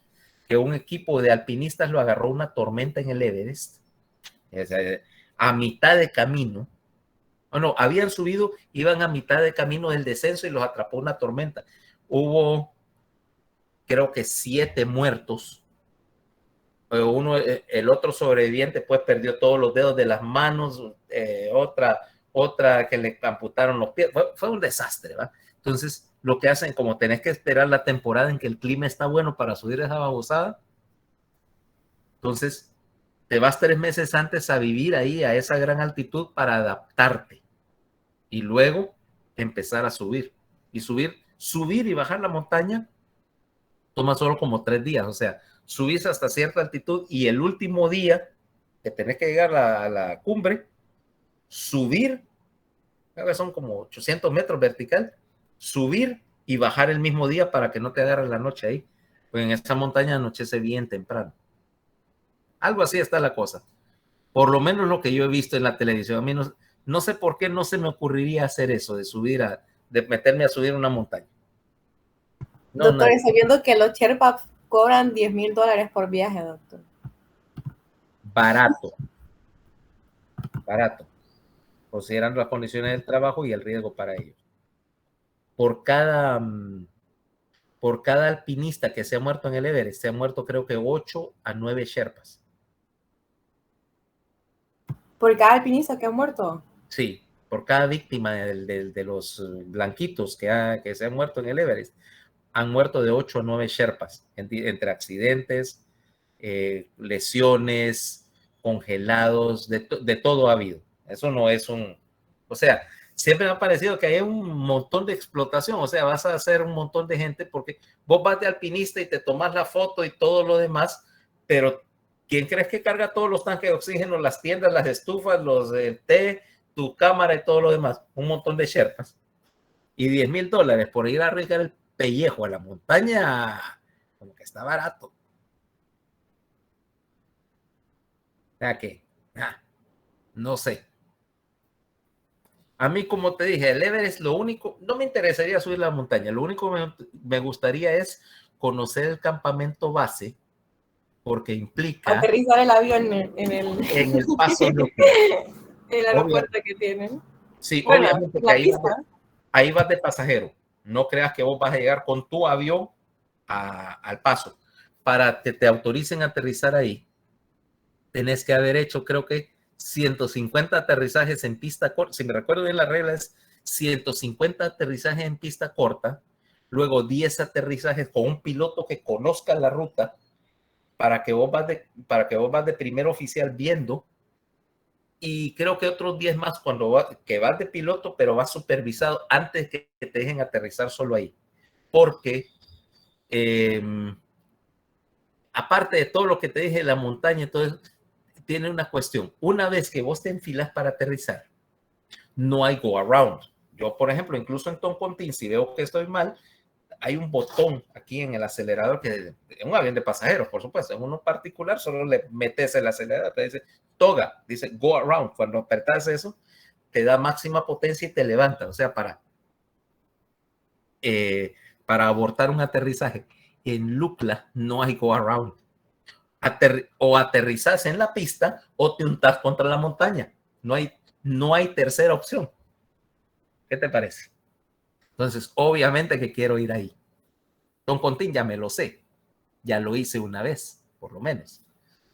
que un equipo de alpinistas lo agarró una tormenta en el Everest, a mitad de camino. Habían subido, iban a mitad de camino del descenso y los atrapó una tormenta. Hubo, creo que 7 muertos. El otro sobreviviente pues perdió todos los dedos de las manos, otra que le amputaron los pies. Fue un desastre, ¿va? Entonces, lo que hacen, como tenés que esperar la temporada en que el clima está bueno para subir esa babosada, entonces te vas 3 meses antes a vivir ahí a esa gran altitud para adaptarte y luego empezar a subir. Y subir y bajar la montaña toma solo como 3 días, o sea, subís hasta cierta altitud y el último día que tenés que llegar a la cumbre, subir, creo que son como 800 metros vertical, subir y bajar el mismo día para que no te agarre la noche ahí, pues en esa montaña anochece bien temprano. Algo así está la cosa. Por lo menos lo que yo he visto en la televisión. A mí no sé por qué no se me ocurriría hacer eso, de meterme a subir una montaña. Doctor, estoy viendo que los Sherpas cobran $10,000 por viaje, doctor. Barato. considerando las condiciones del trabajo y el riesgo para ellos. Por cada alpinista que se ha muerto en el Everest, se han muerto creo que 8 a 9 Sherpas. ¿Por cada alpinista que ha muerto? Sí, por cada víctima de los blanquitos que se han muerto en el Everest, han muerto de 8 a 9 Sherpas, entre accidentes, lesiones, congelados, de todo ha habido. Eso no es o sea, siempre me ha parecido que hay un montón de explotación, o sea, vas a hacer un montón de gente porque vos vas de alpinista y te tomas la foto y todo lo demás, pero ¿quién crees que carga todos los tanques de oxígeno, las tiendas, las estufas, los té, tu cámara y todo lo demás? Un montón de Sherpas. Y $10,000 por ir a arriesgar el pellejo a la montaña, como que está barato. ¿A qué? No sé. A mí, como te dije, el Everest, lo único, no me interesaría subir la montaña, lo único que me gustaría es conocer el campamento base, porque implica aterrizar el avión en el paso nuclear. el aeropuerto que tienen. Sí, bueno, obviamente que ahí vas de pasajero. No creas que vos vas a llegar con tu avión al paso. Para que te autoricen a aterrizar ahí, tenés que haber hecho, creo que 150 aterrizajes en pista corta. Si me recuerdo bien, la regla es 150 aterrizajes en pista corta, luego 10 aterrizajes con un piloto que conozca la ruta para que vos vas de primer oficial viendo, y creo que otros 10 más que vas de piloto, pero vas supervisado antes que te dejen aterrizar solo ahí. Porque aparte de todo lo que te dije, la montaña, entonces tiene una cuestión. Una vez que vos te enfilas para aterrizar, no hay go around. Yo, por ejemplo, incluso en Toncontín, si veo que estoy mal, hay un botón aquí en el acelerador, que es un avión de pasajeros, por supuesto, en uno particular solo le metes el acelerador, te dice toga, dice go around. Cuando apretas eso, te da máxima potencia y te levanta, o sea, para abortar un aterrizaje. En Lukla no hay go around. O aterrizas en la pista o te untas contra la montaña. No hay tercera opción. ¿Qué te parece? Entonces, obviamente que quiero ir ahí. Toncontín ya me lo sé. Ya lo hice una vez, por lo menos.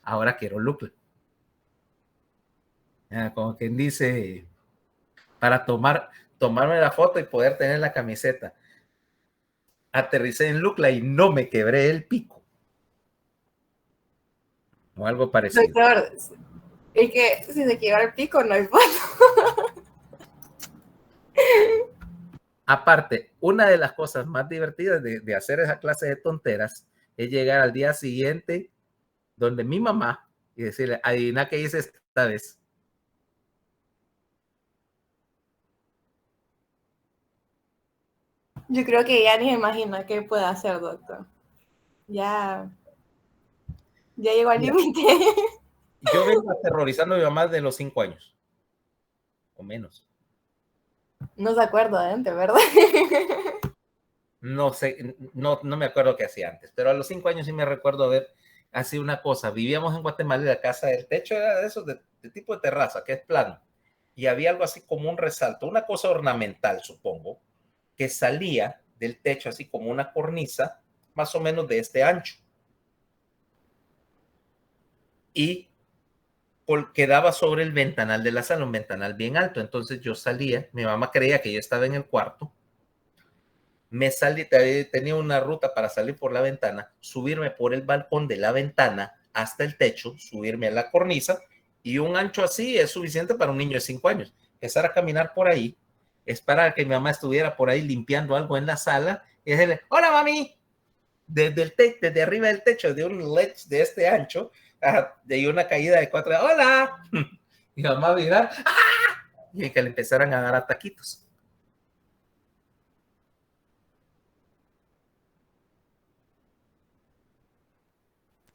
Ahora quiero Lukla. Como quien dice, para tomarme la foto y poder tener la camiseta. Aterricé en Lukla y no me quebré el pico. O algo parecido. Doctor, es que si se quiebra el pico no hay foto. Aparte, una de las cosas más divertidas de hacer esa clase de tonteras es llegar al día siguiente donde mi mamá y decirle, adivina qué hice esta vez. Yo creo que ya ni me imagino qué puede hacer, doctor. Ya llegó al límite. Yo vengo aterrorizando a mi mamá de los 5 años. O menos. No se acuerda de antes, ¿verdad? No sé, no me acuerdo qué hacía antes, pero a los 5 años sí me recuerdo haber así una cosa. Vivíamos en Guatemala y la casa del techo era de esos de tipo de terraza, que es plano. Y había algo así como un resalto, una cosa ornamental, supongo, que salía del techo así como una cornisa, más o menos de este ancho. Y quedaba sobre el ventanal de la sala, un ventanal bien alto. Entonces yo salía, mi mamá creía que yo estaba en el cuarto, me salí, tenía una ruta para salir por la ventana, subirme por el balcón de la ventana hasta el techo, subirme a la cornisa, y un ancho así es suficiente para un niño de 5 años. Empezar a caminar por ahí, esperar que mi mamá estuviera por ahí limpiando algo en la sala y decirle, hola mami, desde arriba del techo, de un ledge de este ancho, de una caída de 4, hola, mi mamá mirar, ¡ah! Y que le empezaran a dar ataquitos.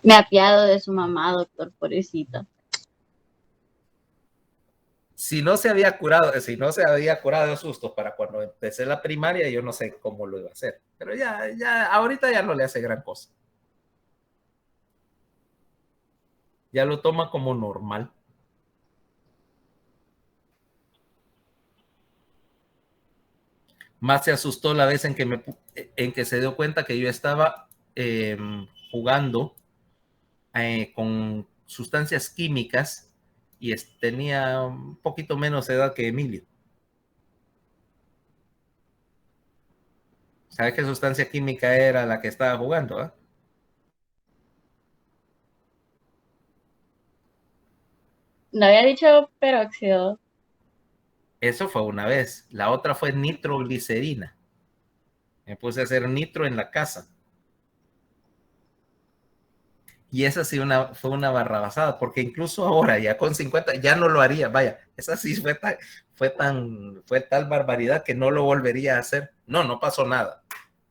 Me ha apiado de su mamá, doctor, pobrecita. Si no se había curado de sustos para cuando empecé la primaria, yo no sé cómo lo iba a hacer. Pero ahorita ya no le hace gran cosa. Ya lo toma como normal. Más se asustó la vez en que se dio cuenta que yo estaba jugando con sustancias químicas y tenía un poquito menos edad que Emilio. ¿Sabes qué sustancia química era la que estaba jugando? ¿Eh? No había dicho peróxido. Eso fue una vez. La otra fue nitroglicerina. Me puse a hacer nitro en la casa. Y esa sí fue una barrabasada, porque incluso ahora, ya con 50, ya no lo haría. Vaya, esa sí fue tal barbaridad que no lo volvería a hacer. No pasó nada.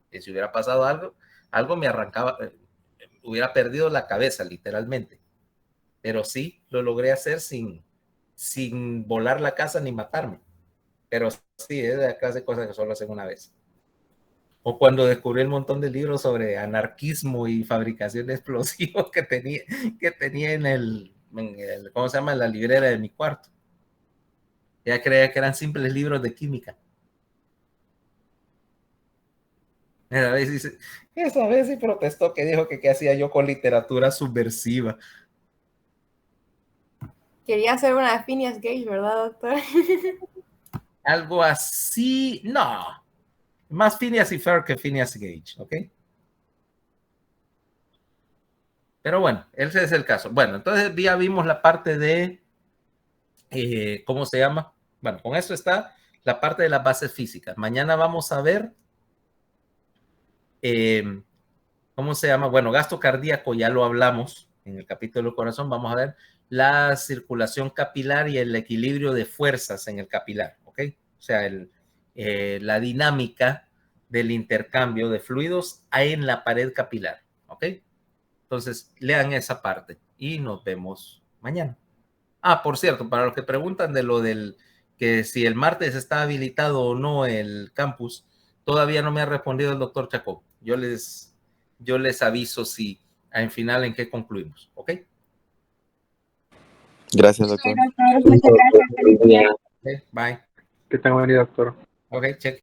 Y si hubiera pasado algo me arrancaba, hubiera perdido la cabeza, literalmente. Pero sí, lo logré hacer sin volar la casa ni matarme. Pero sí, es de la clase de cosas que solo hacen una vez. O cuando descubrí el montón de libros sobre anarquismo y fabricación de explosivos que tenía en el, ¿cómo se llama? En la librera de mi cuarto. Ya creía que eran simples libros de química. Esa vez sí protestó, que dijo que qué hacía yo con literatura subversiva. Quería hacer una de Phineas Gage, ¿verdad, doctor? Algo así, no. Más Phineas y Ferb que Phineas Gage, ¿ok? Pero bueno, ese es el caso. Bueno, entonces ya vimos la parte de, ¿cómo se llama? Bueno, con esto está la parte de las bases físicas. Mañana vamos a ver, ¿cómo se llama? Bueno, gasto cardíaco ya lo hablamos en el capítulo del corazón. Vamos a ver la circulación capilar y el equilibrio de fuerzas en el capilar, ¿ok? O sea, la dinámica del intercambio de fluidos en la pared capilar, ¿ok? Entonces, lean esa parte y nos vemos mañana. Ah, por cierto, para los que preguntan de lo que si el martes está habilitado o no el campus, todavía no me ha respondido el doctor Chacón. Yo les aviso si al final en qué concluimos, ¿ok? Gracias, doctor. Muchas gracias. Feliz día. Okay, bye. Que tenga buen día, doctor. Ok, check.